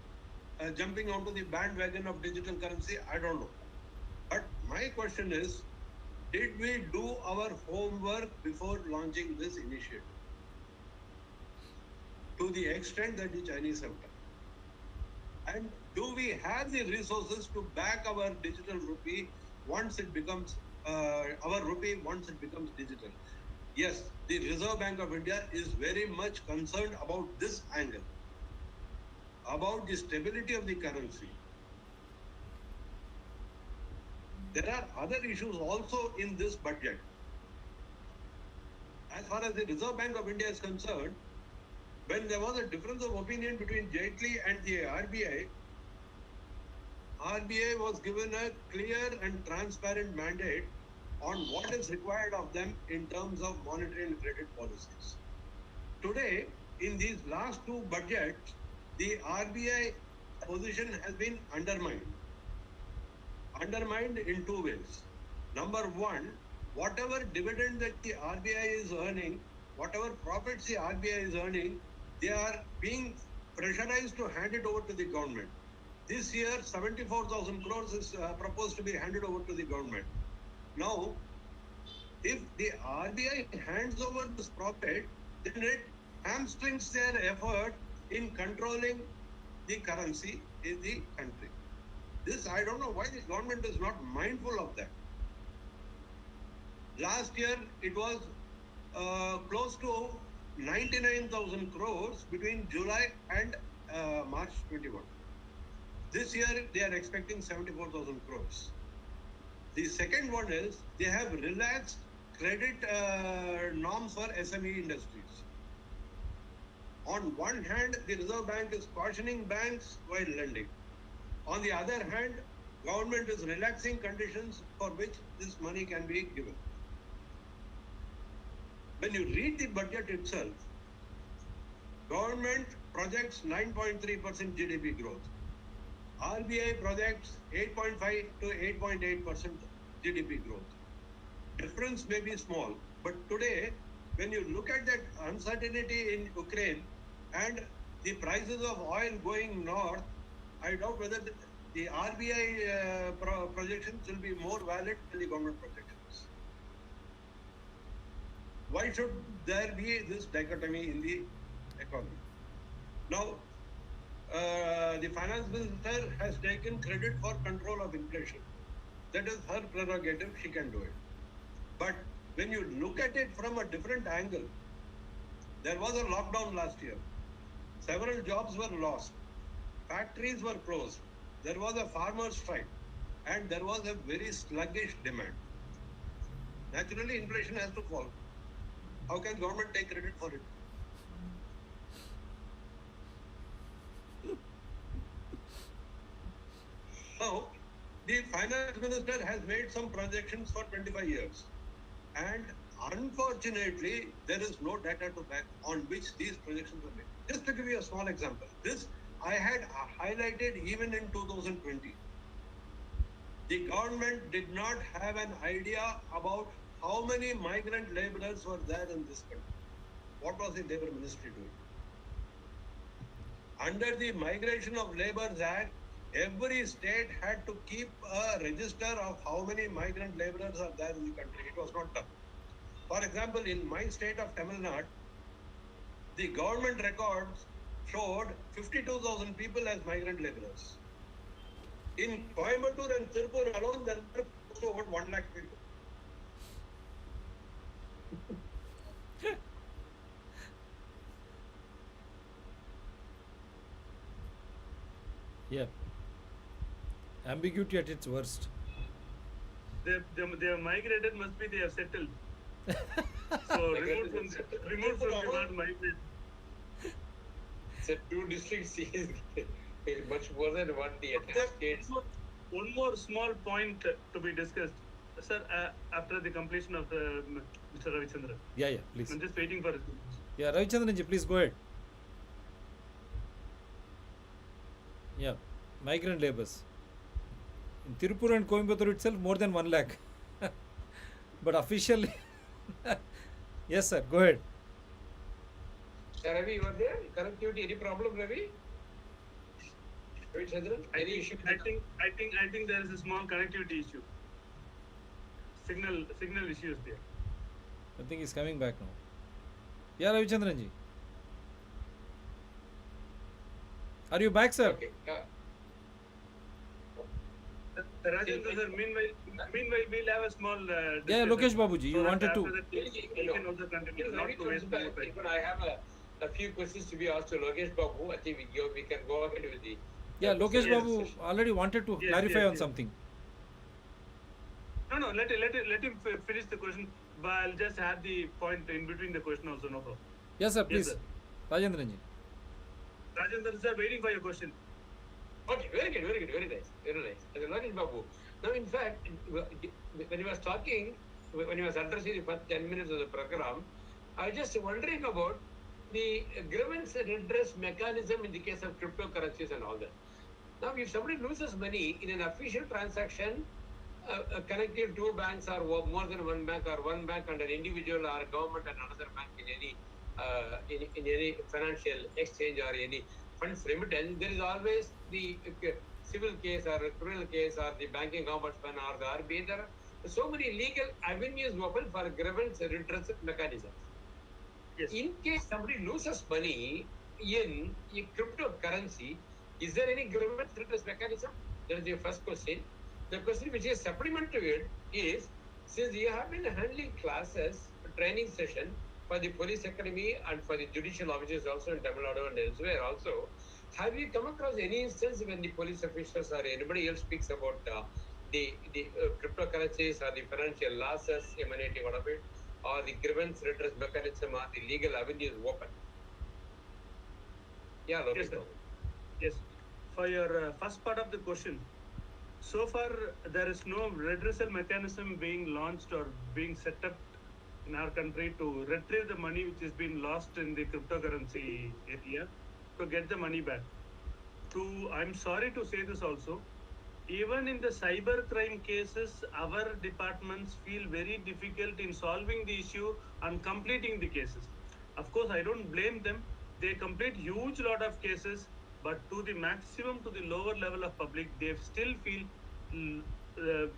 jumping onto the bandwagon of digital currency? I don't know. But my question is, Did we do our homework before launching this initiative? To the extent that the Chinese have done. And do we have the resources to back our digital rupee once it becomes our rupee once it becomes digital? Yes, the Reserve Bank of India is very much concerned about this angle, about the stability of the currency. There are other issues also in this budget. As far as the Reserve Bank of India is concerned, when there was a difference of opinion between Jaitley and the RBI, RBI was given a clear and transparent mandate on what is required of them in terms of monetary and credit policies. Today, in these last two budgets, the RBI position has been undermined. Undermined in two ways. Number one, whatever dividend that the RBI is earning, whatever profits the RBI is earning, they are being pressurized to hand it over to the government. This year, 74,000 crores is proposed to be handed over to the government. Now, if the RBI hands over this profit, then it hamstrings their effort in controlling the currency in the country. This, I don't know why the government is not mindful of that. Last year, it was close to 99,000 crores between July and March 21. This year, they are expecting 74,000 crores. The second one is they have relaxed credit norms for SME industries. On one hand, the Reserve Bank is cautioning banks while lending. On the other hand, government is relaxing conditions for which this money can be given. When you read the budget itself, government projects 9.3% GDP growth. RBI projects 8.5 to 8.8% GDP growth. Difference may be small, but today, when you look at that uncertainty in Ukraine and the prices of oil going north, I doubt whether the RBI projections will be more valid than the government projections. Why should there be this dichotomy in the economy? Now, the finance minister has taken credit for control of inflation. That is her prerogative, she can do it. But when you look at it from a different angle, there was a lockdown last year. Several jobs were lost. Factories were closed. There was a farmer strike. And there was a very sluggish demand. Naturally, inflation has to fall. How can government take credit for it? Now, the finance minister has made some projections for 25 years. And unfortunately, there is no data to back on which these projections are made. Just to give you a small example, this I had highlighted even in 2020. The government did not have an idea about how many migrant laborers were there in this country. What was the Labour Ministry doing? Under the Migration of Labours Act, every state had to keep a register of how many migrant laborers are there in the country. It was not done. For example, in my state of Tamil Nadu, the government records showed 52,000 people as migrant laborers. In Coimbatore and Tirupur alone, there were close to about 1 lakh people. Yeah. Ambiguity at its worst. They have migrated, must be they have settled. So removed from the word migrate. So two districts is much more than one the entire states. One more small point to be discussed, sir. After the completion of the Mr. Ravichandran, Yeah, please. I'm just waiting for it. Yeah, Ravichandran-ji, please go ahead. Yeah, migrant labours. In Tirupur and Coimbatore itself, more than 1 lakh. But officially, yes, sir, go ahead. Ravi, you were there? Connectivity, any problem, Ravi? Ravichandran, any issue? I think there is a small connectivity issue. signal issues there. I think he's coming back now. Yeah, Ravichandran ji. Are you back, sir? Okay. Rajendra sir, meanwhile we'll have a small Yeah, discussion. Lokesh Babuji, you So that wanted to. after that we can also continue, not to waste more time. Even I have a few questions to be asked to Logesh Babu. I think we can go ahead with the Yeah, Lokesh Yes. Babu already wanted to Yes, clarify yes, on yes. something. No, let him finish the question, but I'll just add the point in between the question also, no problem. Yes, sir, Yes, please. sir. Rajendran ji. Rajendra sir, waiting for your question. Okay, very good, very nice, very nice. And Logesh Babu. Now, in fact, when he was talking, when he was addressing the first 10 minutes of the program, I was just wondering about the grievance redress mechanism in the case of cryptocurrencies and all that. Now, if somebody loses money in an official transaction, connecting two banks or more than one bank, or one bank and an individual or a government and another bank in any financial exchange or any funds remittance, there is always the civil case or a criminal case or the banking ombudsman or the RBI. There are so many legal avenues open for grievance redress mechanisms. Yes. In case somebody loses money in a cryptocurrency, is there any grievance redress mechanism? That is the first question. The question which is supplement to it is, since you have been handling classes, training session for the police academy and for the judicial officers also in Tamil Nadu and elsewhere also, have you come across any instance when the police officials or anybody else speaks about the cryptocurrencies or the financial losses emanating out of it, or the grievance redress mechanism or the legal avenues open? Yeah, Yes, Lokesh sir. Babu. Yes. For your first part of the question, so far there is no redressal mechanism being launched or being set up in our country to retrieve the money which has been lost in the cryptocurrency area, to get the money back. I'm sorry to say this also, even in the cyber crime cases, our departments feel very difficult in solving the issue and completing the cases. Of course, I don't blame them. They complete huge lot of cases, but to the maximum, to the lower level of public, they still feel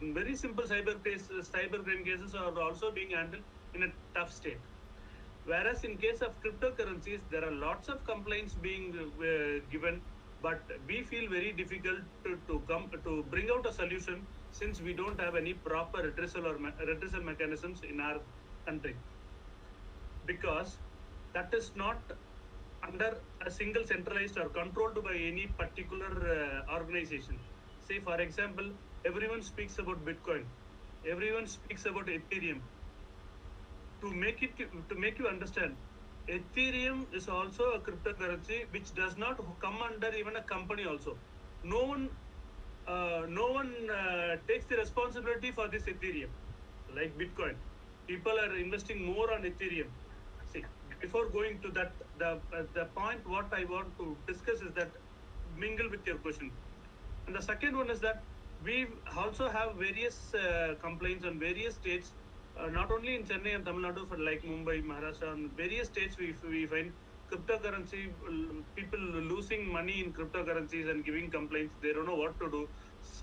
very simple cyber crime cases are also being handled in a tough state. Whereas in case of cryptocurrencies, there are lots of complaints being given, but we feel very difficult to bring out a solution, since we don't have any proper redressal mechanisms in our country, because that is not under a single centralized or controlled by any particular organization. Say, for example, everyone speaks about Bitcoin, everyone speaks about Ethereum. To make you understand, Ethereum is also a cryptocurrency which does not come under even a company also. No one takes the responsibility for this Ethereum, like Bitcoin. People are investing more on Ethereum. See, before going to that, the point what I want to discuss is that, mingle with your question. And the second one is that we also have various complaints on various states, not only in Chennai and Tamil Nadu, but like Mumbai, Maharashtra, and various states we find cryptocurrency, people losing money in cryptocurrencies and giving complaints. They don't know what to do.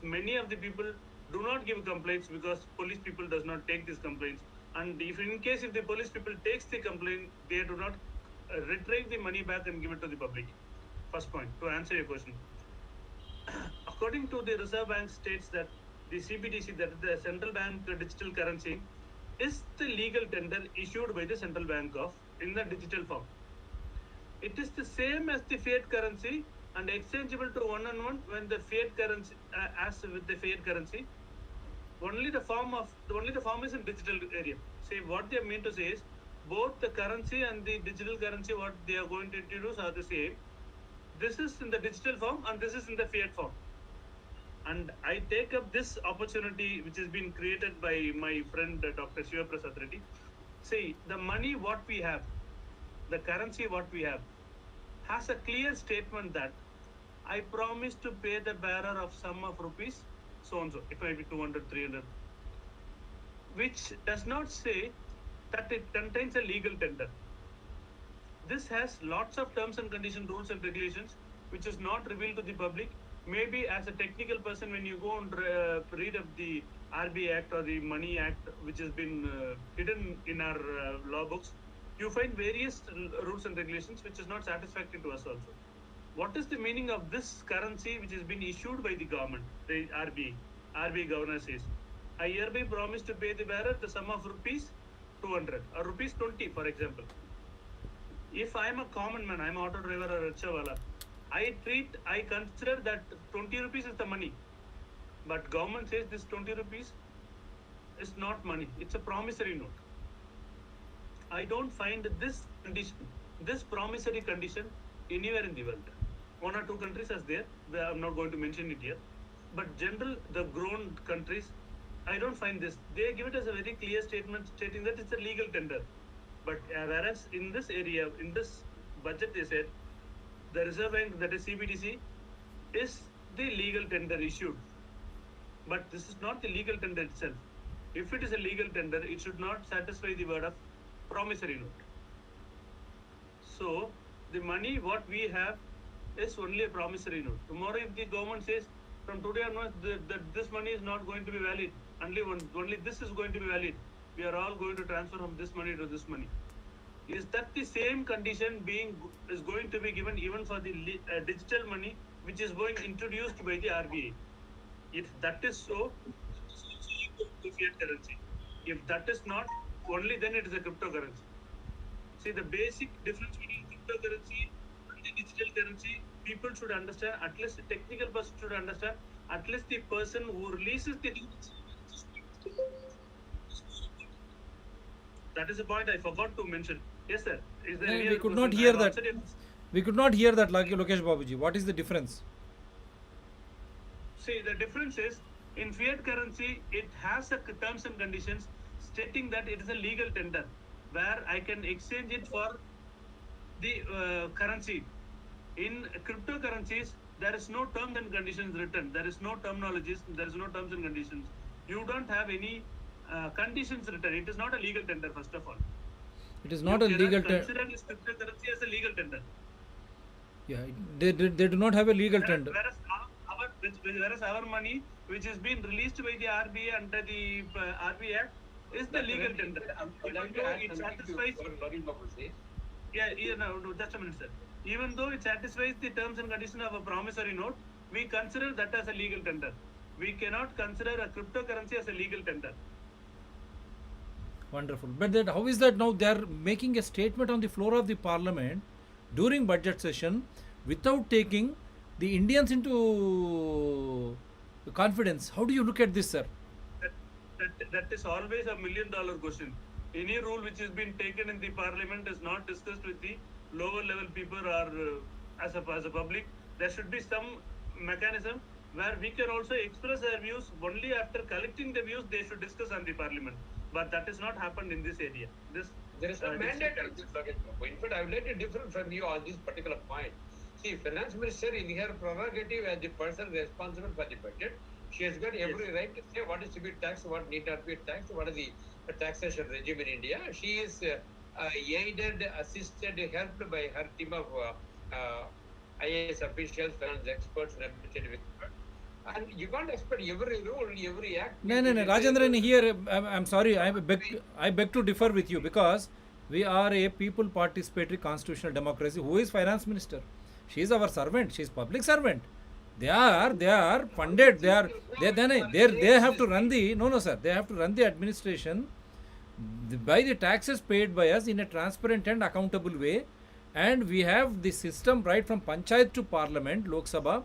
Many of the people do not give complaints because police people does not take these complaints. And if the police people takes the complaint, they do not retrieve the money back and give it to the public. First point, to answer your question. According to the Reserve Bank states that the CBDC, that is the central bank digital currency, is the legal tender issued by the central bank of in the digital form. It is the same as the fiat currency and exchangeable to one on one when the fiat currency, as with the fiat currency, only the form is in digital area. Say, what they mean to say is, both the currency and the digital currency what they are going to introduce are the same. This is in the digital form and this is in the fiat form. And I take up this opportunity which has been created by my friend Dr. Shiva Prasad Reddy. See, the money what we have, the currency what we have, has a clear statement that I promise to pay the bearer of sum of rupees so and so. It might be 200, 300, which does not say that it contains a legal tender. This has lots of terms and condition, rules and regulations, which is not revealed to the public. Maybe as a technical person, when you go and read up the RBI Act or the Money Act, which has been hidden in our law books, you find various rules and regulations which is not satisfactory to us also. What is the meaning of this currency which has been issued by the government, the RBI? RBI governor says, I hereby promise to pay the bearer the sum of rupees 200 or rupees 20, for example. If I am a common man, I am an auto driver or rickshawala, I consider that 20 rupees is the money. But government says this 20 rupees is not money. It's a promissory note. I don't find this condition, this promissory condition anywhere in the world. One or two countries are there. I'm not going to mention it here. But general, the grown countries, I don't find this. They give it as a very clear statement stating that it's a legal tender. But whereas in this area, in this budget, they said the Reserve Bank, that is CBDC, is the legal tender issued. But this is not the legal tender itself. If it is a legal tender, it should not satisfy the word of promissory note. So the money what we have is only a promissory note. Tomorrow, if the government says from today onwards that this money is not going to be valid, only this is going to be valid, we are all going to transfer from this money to this money. Is that the same condition is going to be given even for the digital money which is going introduced by the RBI? If that is so, it is also equal to fiat currency. If that is not, only then it is a cryptocurrency. See, the basic difference between cryptocurrency and the digital currency, people should understand, at least the technical person should understand, at least the person who releases the that is a point I forgot to mention. Yes, sir. Is there We could not hear that. We could not hear that, Logesh Babuji. What is the difference? See, the difference is in fiat currency, it has a terms and conditions stating that it is a legal tender where I can exchange it for the currency. In cryptocurrencies, there is no terms and conditions written. There is no terminologies. There is no terms and conditions. You don't have any conditions written. It is not a legal tender, first of all. It is not a legal tender. Consider this cryptocurrency as a legal tender. Yeah, they do not have a legal tender. Whereas our money, which is being released by the RBI under the RBI Act, is the legal tender. Even though it satisfies. No, just a minute, sir. Even though it satisfies the terms and conditions of a promissory note, we consider that as a legal tender. We cannot consider a cryptocurrency as a legal tender. Wonderful. But then how is that now they are making a statement on the floor of the parliament during budget session without taking the Indians into confidence? How do you look at this, sir? That is always a $1 million question. Any rule which has been taken in the parliament is not discussed with the lower level people or as a public. There should be some mechanism where we can also express our views. Only after collecting the views they should discuss on the parliament. But that has not happened in this area. There is no mandate. In fact, I would like to differ from you on this particular point. See, finance minister in her prerogative as the person responsible for the budget, she has got every right to say what is to be taxed, what need not be taxed, what is the taxation regime in India. She is aided, assisted, helped by her team of IAS officials, finance experts, represented with her. And you can't expect every rule, every act. No, Rajendran, here, I'm sorry, I beg to differ with you because we are a people participatory constitutional democracy. Who is finance minister? She is our servant. She is public servant. They are funded. They have to run the, no, sir. They have to run the administration by the taxes paid by us in a transparent and accountable way. And we have the system right from Panchayat to Parliament, Lok Sabha,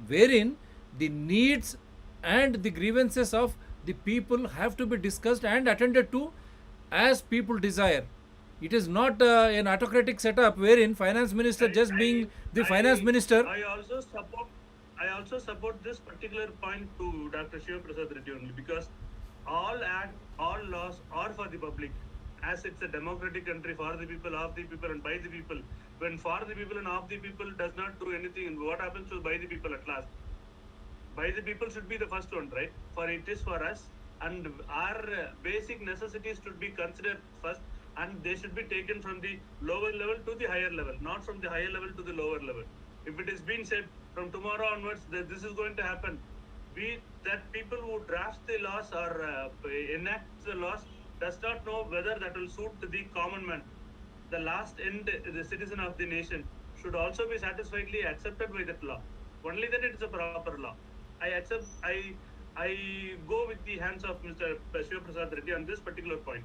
wherein the needs and the grievances of the people have to be discussed and attended to as people desire. It is not an autocratic setup wherein finance minister being the finance minister. I also support this particular point to Dr. Shiva Prasad Reddy only because all laws are for the public. As it's a democratic country, for the people, of the people, and by the people. When for the people and of the people does not do anything, what happens to by the people at last? By the people should be the first one, right? For it is for us, and our basic necessities should be considered first, and they should be taken from the lower level to the higher level, not from the higher level to the lower level. If it is being said from tomorrow onwards that this is going to happen, that people who draft the laws or enact the laws does not know whether that will suit the common man. The last end, the citizen of the nation should also be satisfactorily accepted by that law. Only then it is a proper law. I go with the hands of Mr. Shiva Prasad Reddy on this particular point.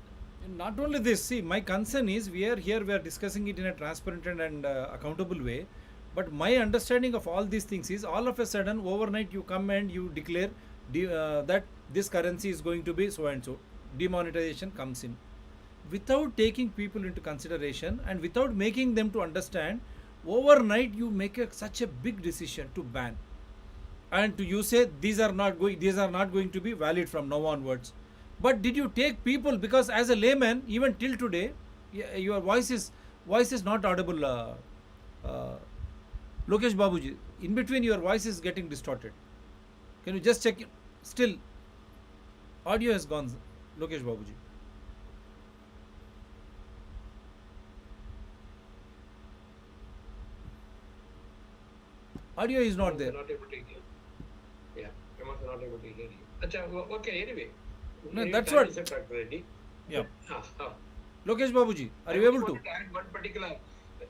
Not only this, see, my concern is we are discussing it in a transparent and accountable way. But my understanding of all these things is all of a sudden overnight you come and you declare that this currency is going to be so and so. Demonetization comes in. Without taking people into consideration and without making them to understand, overnight you make such a big decision to ban. And you say these are not going to be valid from now onwards. But did you take people, because as a layman even till today your voice is not audible, Logesh Babuji, in between your voice is getting distorted. Can you just check it? Still audio has gone, Logesh Babuji. Audio is not there. Not able to hear. Yeah, I'm also not able to hear you. Acha, okay, anyway. No, that's what. Yeah. Logesh Babuji, are you able to? I add one particular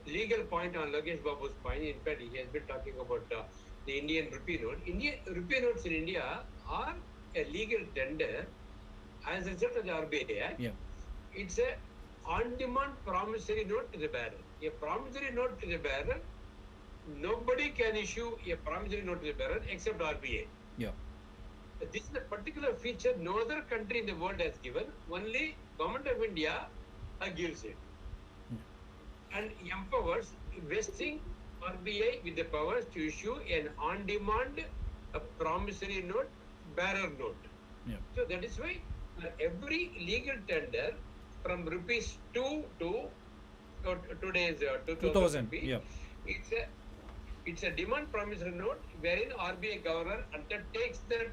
legal point on Logesh Babu's point. In fact, he has been talking about the Indian rupee note. Rupee notes in India are a legal tender as a result of the RBI Act. Yeah. It's a on-demand promissory note to the bearer. A promissory note to the bearer, nobody can issue a promissory note to the bearer except RBI. Yeah. This is a particular feature no other country in the world has given. Only Government of India gives it. And empowers, vesting RBI with the powers to issue an on-demand promissory note, bearer note. Yeah. So that is why every legal tender from rupees 2 to today's 2000 rupee, yeah. It's a demand promissory note wherein RBI governor undertakes that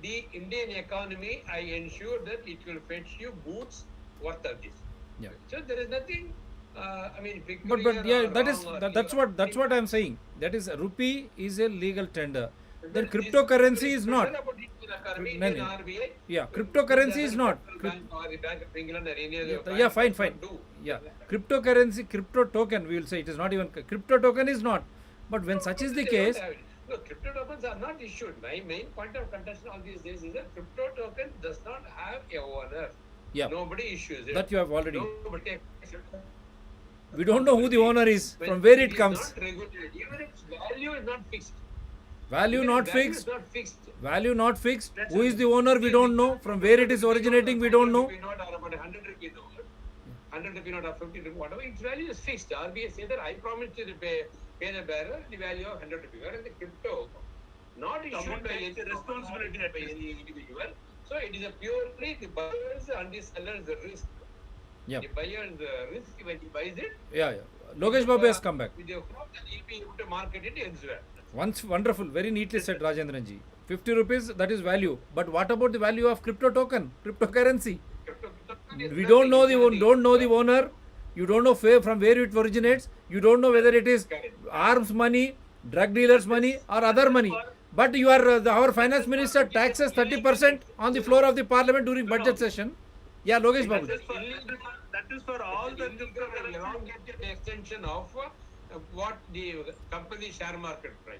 the Indian economy, I ensure that it will fetch you goods worth of this. Yeah. So there is nothing. But yeah, that's what I'm saying. That is, rupee is a legal tender. Then cryptocurrency is not. Yeah, cryptocurrency is not. Yeah, fine. Yeah, cryptocurrency, crypto token, we will say it is not even crypto token is not. But when such is the case, no, crypto tokens are not issued. My main point of contention all these days is that crypto token does not have a owner. yeah, Nobody issues it. that you have already. Nobody We don't know who the owner is, from where it comes. Not regulated. Even its value is not fixed. Value not fixed. Is not fixed. Value not fixed. Who is the owner? We don't know. From where it is originating, we don't know. Not about 100 rupee note, 100 rupee note or 50 rupee, whatever. Its value is fixed. RBI says that I promise you to pay the bearer the value of 100 rupee. Whereas the crypto, not issued by any responsibility by any individual. So it is a purely the buyer's and the seller's risk. Yeah. The buyer's risk when he buys it. Yeah. Logesh Babu has come back. With the hope that he'll be able to market it elsewhere. Once wonderful, very neatly said, Rajendran-ji. 50 rupees, that is value. But what about the value of crypto token, cryptocurrency? We don't know the owner. You don't know from where it originates. You don't know whether it is arms money, drug dealers money, or other money. But you are our finance minister taxes 30% on the floor of the parliament during budget session. Yeah, Logesh Babu. That is for all the elongated extension of what the company share market price.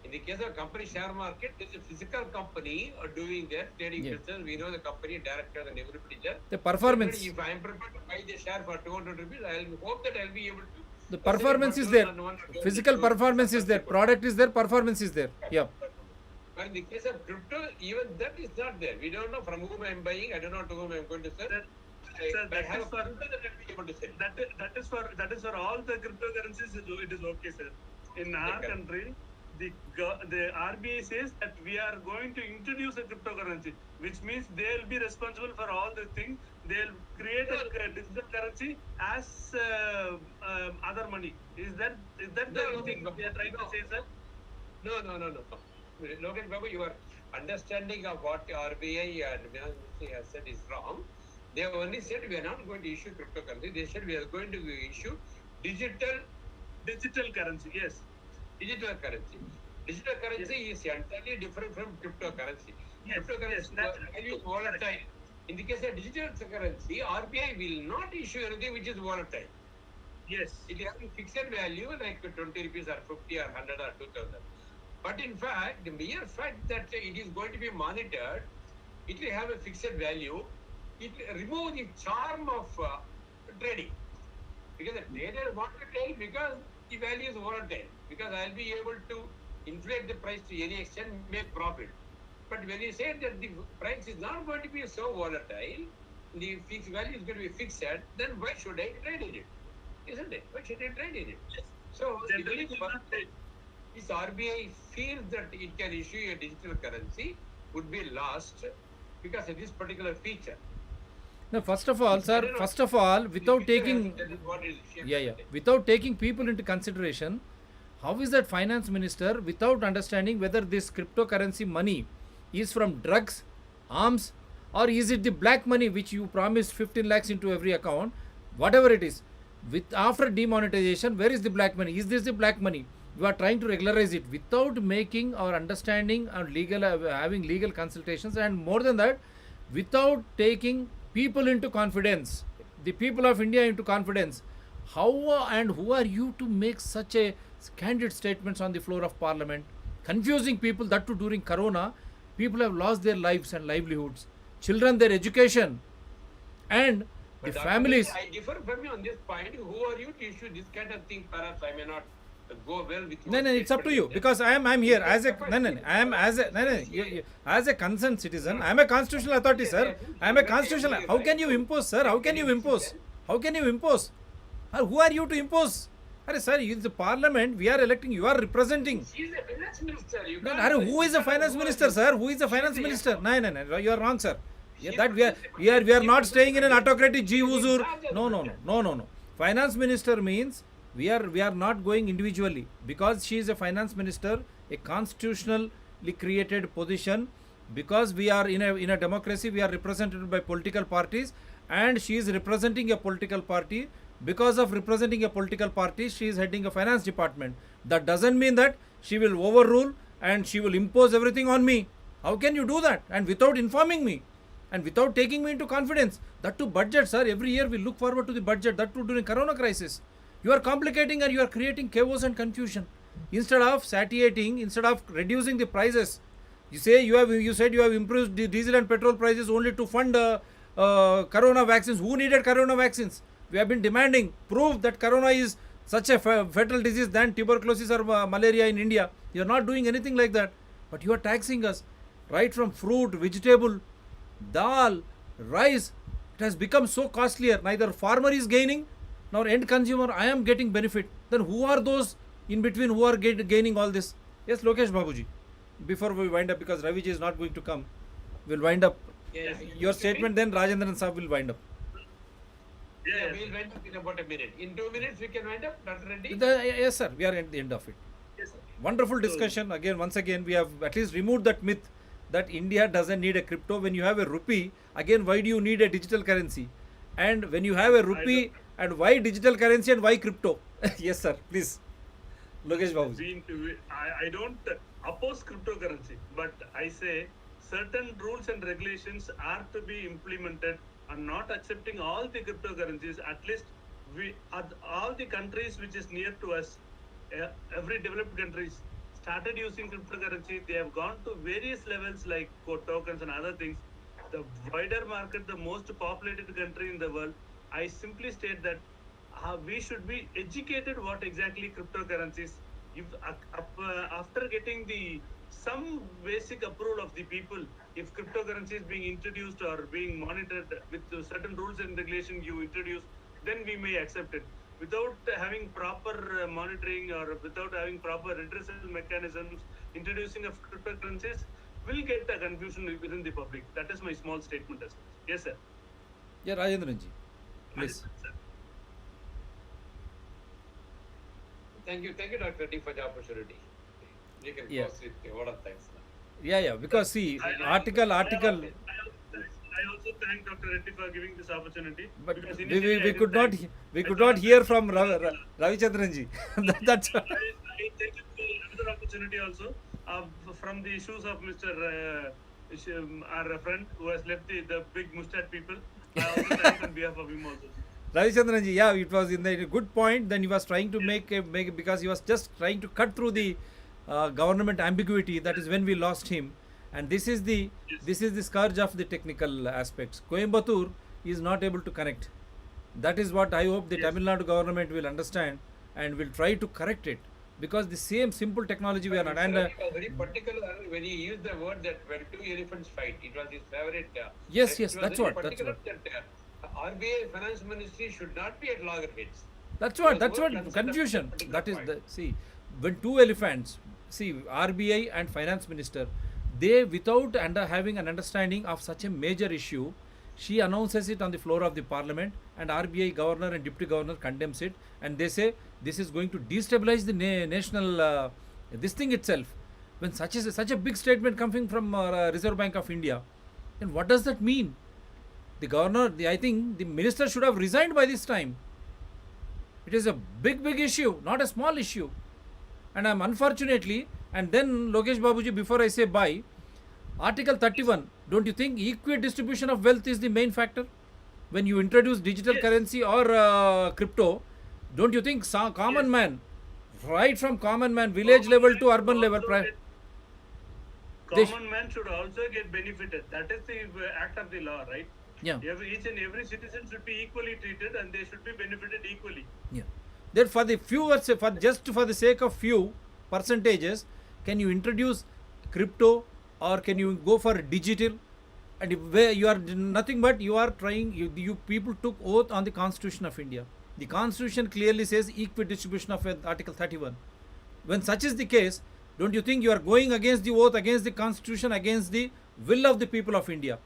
In the case of company share market, there is a physical company doing their trading business. We know the company director and everybody there. The performance. If I am prepared to buy the share for 200 rupees, I will hope that I will be able to. The performance is there. Physical performance is there. Product is there. Performance is there. Yeah. But in the case of crypto, even that is not there. We don't know from whom I am buying. I don't know to whom I am going to sell. That is for all the cryptocurrencies. It is okay, sir. In our country, the RBI says that we are going to introduce a cryptocurrency, which means they will be responsible for all the things. They will create a digital currency as other money. Is that the thing we are trying to say, sir? No. Logesh Babu, your understanding of what RBI and Finance Ministry has said is wrong. They have only said we are not going to issue cryptocurrency. They said we are going to issue digital currency. Yes. Digital currency. Digital currency is entirely different from cryptocurrency. Yes, Cryptocurrency value is volatile. In the case of digital currency, RBI will not issue anything which is volatile. Yes. It has a fixed value like 20 rupees or 50 or 100 or 2000. But in fact, the mere fact that it is going to be monitored, it will have a fixed value. It will remove the charm of trading. Because the trader wants to trade because the value is volatile. Because I'll be able to inflate the price to any extent, make profit. But when you say that the price is not going to be so volatile, the fixed value is going to be fixed, then why should I trade in it? Isn't it? Why should I trade in it? So, Generally, will not trade. if RBI feels that it can issue a digital currency, would be lost because of this particular feature. No, first of all, sir, first of all, without taking, That is what is without taking people into consideration, how is that finance minister without understanding whether this cryptocurrency money is from drugs, arms, or is it the black money which you promised 15 lakhs into every account, whatever it is, with after demonetization, where is the black money? Is this the black money? You are trying to regularize it without making or understanding or legal having legal consultations, and more than that, without taking people into confidence, the people of India into confidence. How and who are you to make such a candid statements on the floor of parliament, confusing people, that too during corona? People have lost their lives and livelihoods, children their education, and But the Dr. families. I differ from you on this point. Who are you to issue this kind of thing? Perhaps I may not go well with you. No, it's up to you, because I'm here as a I am as a as a concerned citizen. I am a constitutional authority, sir. I am a constitutional. How can you impose, sir? How can you impose? How can you impose? Who are you to impose? Are sir, you the parliament. We are electing. You are representing. He is a finance minister. You No, can't who is the finance minister, sir? Who is the finance minister? No. You are wrong, sir. Yeah, that we are not staying in an autocratic G huzur. No. Finance minister means we are not going individually, because she is a finance minister, a constitutionally created position, because we are in a democracy. We are represented by political parties, and she is representing a political party. Because of representing a political party, she is heading a finance department. That doesn't mean that she will overrule and she will impose everything on me. How can you do that? And without informing me, and without taking me into confidence. That too budget, sir. Every year we look forward to the budget. That too during corona crisis. You are complicating and you are creating chaos and confusion. Instead of satiating, instead of reducing the prices, you said you have improved the diesel and petrol prices only to fund corona vaccines. Who needed corona vaccines? We have been demanding proof that corona is such a fatal disease than tuberculosis or malaria in India. You are not doing anything like that, but you are taxing us right from fruit, vegetable, dal, rice. It has become so costlier. Neither farmer is gaining nor end consumer I am getting benefit. Then who are those in between who are gaining all this? Yes, Logesh Babuji. Before we wind up, because Raviji is not going to come, we'll wind up your statement. Then Rajendran-Cyber will wind up. Yeah, we'll wind up in about a minute. In 2 minutes, we can wind up, Dr. Reddy? Yes, sir. We are at the end of it. Yes, sir. Wonderful discussion. Once again, we have at least removed that myth that India doesn't need a crypto. When you have a rupee, again, why do you need a digital currency? And when you have a rupee, and why digital currency and why crypto? Yes, sir. Please. Logesh Babu. I don't oppose cryptocurrency, but I say certain rules and regulations are to be implemented. And not accepting all the cryptocurrencies. At least all the countries which is near to us, every developed countries started using cryptocurrency. They have gone to various levels like tokens and other things. The wider market, the most populated country in the world, I simply state that we should be educated what exactly cryptocurrencies. If after getting some basic approval of the people, if cryptocurrency is being introduced or being monitored with certain rules and regulations you introduce, then we may accept it. Without having proper monitoring or without having proper redressal mechanisms, introducing of cryptocurrencies will get a confusion within the public. That is my small statement as well. Yes, sir. Yeah, Rajendranji, please. Thank you, Dr. Reddy, for the opportunity. You can close with a word of thanks now. Yeah, because see, article. I also thank Dr. Reddy for giving this opportunity. But because we initially could not hear from Ravichandran-ji. That's I take it to another opportunity also from the issues of Mr. Our friend who has left the big mustache people. I also thank on behalf of him also. Ravichandran-ji, yeah, it was in the good point. Then he was trying to make because he was just trying to cut through the government ambiguity. That is when we lost him, and this is the scourge of the technical aspects. Coimbatore is not able to connect. That is what I hope the Tamil Nadu government will understand and will try to correct it, because the same simple technology we are not. And He was very particular when he used the word that when two elephants fight. It was his favorite. Yes, he was that's very what. particular that RBI finance ministry should not be at loggerheads. That's He was what more considered confusion. that particular That is point. the see when two elephants, see RBI and finance minister, they without having an understanding of such a major issue, she announces it on the floor of the parliament, and RBI governor and deputy governor condemns it, and they say this is going to destabilize the national this thing itself. When such a big statement coming from Reserve Bank of India, then what does that mean? The governor, I think the minister should have resigned by this time. It is a big issue, not a small issue. And I'm unfortunately, and then Logesh Babuji, before I say bye, Article 31, don't you think equal distribution of wealth is the main factor? When you introduce digital currency or crypto, don't you think common man, right from common man, village level to urban level, Common man should also get benefited. That is the act of the law, right? yeah. Each and every citizen should be equally treated, and they should be benefited equally. Yeah. Then for the few, for the sake of few percentages, can you introduce crypto or can you go for digital? And where you are nothing but you are trying. You people took oath on the Constitution of India. The Constitution clearly says equal distribution of wealth, Article 31. When such is the case, don't you think you are going against the oath, against the Constitution, against the will of the people of India?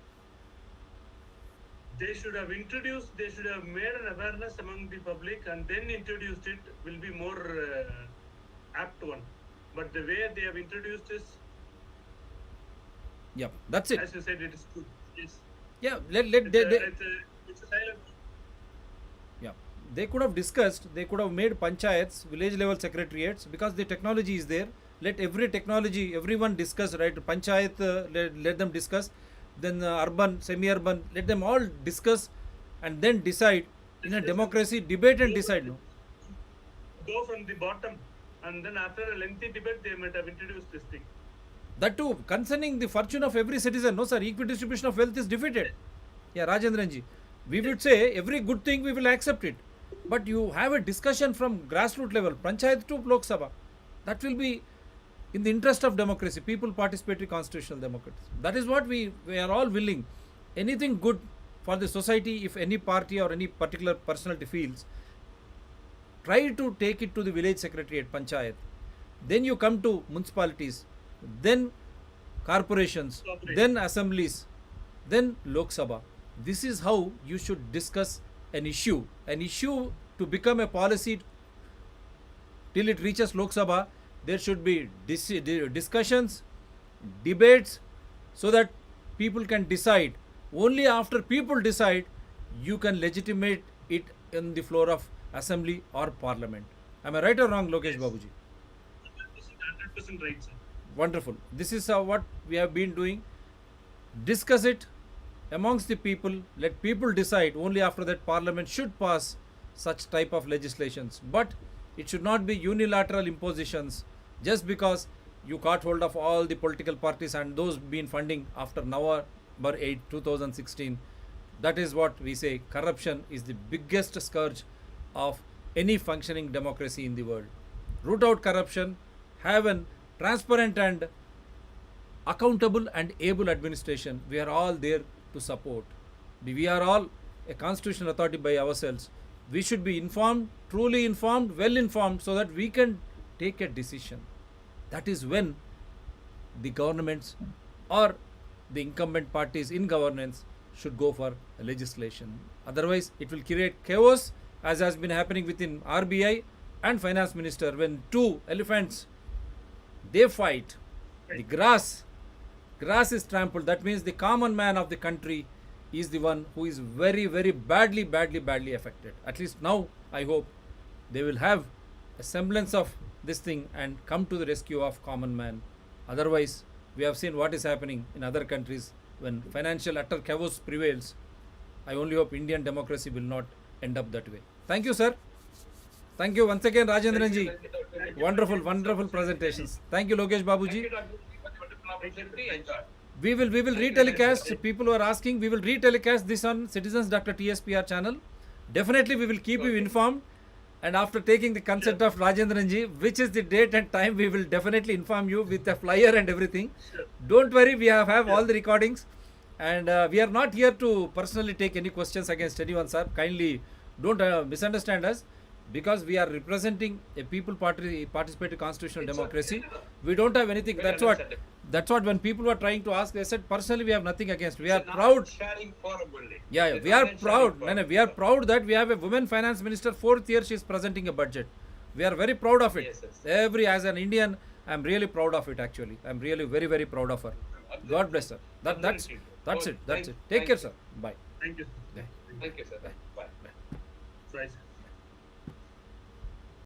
They should have made an awareness among the public and then introduced it will be more apt one. But the way they have introduced is, Yeah, that's it. as you said, it is good. Yes. Yeah, It's a silent. yeah, they could have discussed, they could have made panchayats, village level secretariats, because the technology is there. Let everyone discuss, right? Panchayat, let them discuss. Then urban, semi-urban, let them all discuss and then decide. In a democracy, debate and decide. No? Go from the bottom, and then after a lengthy debate, they might have introduced this thing. That too, concerning the fortune of every citizen. No, sir, equal distribution of wealth is defeated. Yeah, Rajendran-ji, we would say every good thing we will accept it. But you have a discussion from grassroots level, Panchayat to Lok Sabha. That will be in the interest of democracy, people participatory constitutional democracy. That is what we are all willing. Anything good for the society, if any party or any particular personality feels, try to take it to the village secretariat, Panchayat. Then you come to municipalities, then corporations, then assemblies, then Lok Sabha. This is how you should discuss an issue. An issue to become a policy till it reaches Lok Sabha, there should be discussions, debates, so that people can decide. Only after people decide, you can legitimate it in the floor of assembly or parliament. Am I right or wrong, Logesh Babuji? 100% right, sir. Wonderful. This is what we have been doing. Discuss it amongst the people. Let people decide. Only after that, parliament should pass such type of legislations. But it should not be unilateral impositions just because you caught hold of all the political parties and those been funding after November 8, 2016. That is what we say. Corruption is the biggest scourge of any functioning democracy in the world. Root out corruption, have an transparent and accountable and able administration. We are all there to support. We are all a constitutional authority by ourselves. We should be informed, truly informed, well informed, so that we can take a decision. That is when the governments or the incumbent parties in governance should go for legislation. Otherwise, it will create chaos, as has been happening within RBI and finance minister. When two elephants, they fight, the grass is trampled. That means the common man of the country is the one who is very badly affected. At least now, I hope they will have a semblance of this thing and come to the rescue of common man. Otherwise, we have seen what is happening in other countries when financial utter chaos prevails. I only hope Indian democracy will not end up that way. Thank you, sir. Thank you once again, Rajendran ji. Wonderful, wonderful presentations. Thank you, Logesh Babu Thank ji. you, Dr. for the wonderful opportunity. Enjoy. We will retelecast. People who are asking, we will retelecast this on Citizens Dr. TSPR channel. Definitely, we will keep you informed. And after taking the consent of Rajendran ji, which is the date and time, we will definitely inform you with a flyer and everything. Don't worry, we have all the recordings. And we are not here to personally take any questions against anyone, sir. Kindly don't misunderstand us. Because we are representing a people participatory constitutional democracy, we don't have anything. That's what when people were trying to ask, they said personally we have nothing against. We are proud. Sharing forum only. Yeah, we are proud. No, we are proud that we have a women finance minister. 4th year she is presenting a budget. We are very proud of it. Yes. As an Indian, I am really proud of it. Actually, I am really very very proud of her. God bless her. That's it. Take care, sir. Bye. Thank you. Thank you, sir. Bye. Right, sir.